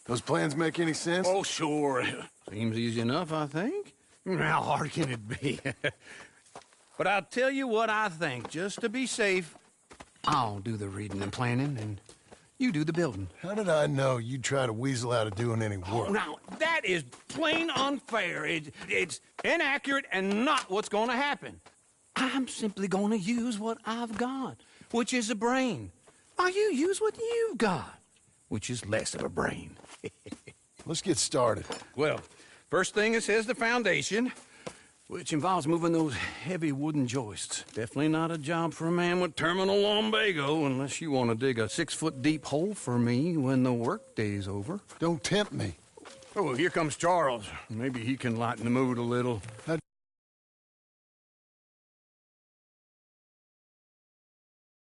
Those plans make any sense? Oh, sure. Seems easy enough, I think. How hard can it be? But I'll tell you what I think. Just to be safe, I'll do the reading and planning, and you do the building. How did I know you'd try to weasel out of doing any work? Oh, now, that is plain unfair. It's inaccurate and not what's going to happen. I'm simply going to use what I've got, which is a brain. While you use what you've got, which is less of a brain. Let's get started. Well, first thing it says the foundation, which involves moving those heavy wooden joists. Definitely not a job for a man with terminal lumbago unless you want to dig a 6-foot deep hole for me when the workday's over. Don't tempt me. Oh, here comes Charles. Maybe he can lighten the mood a little. How'd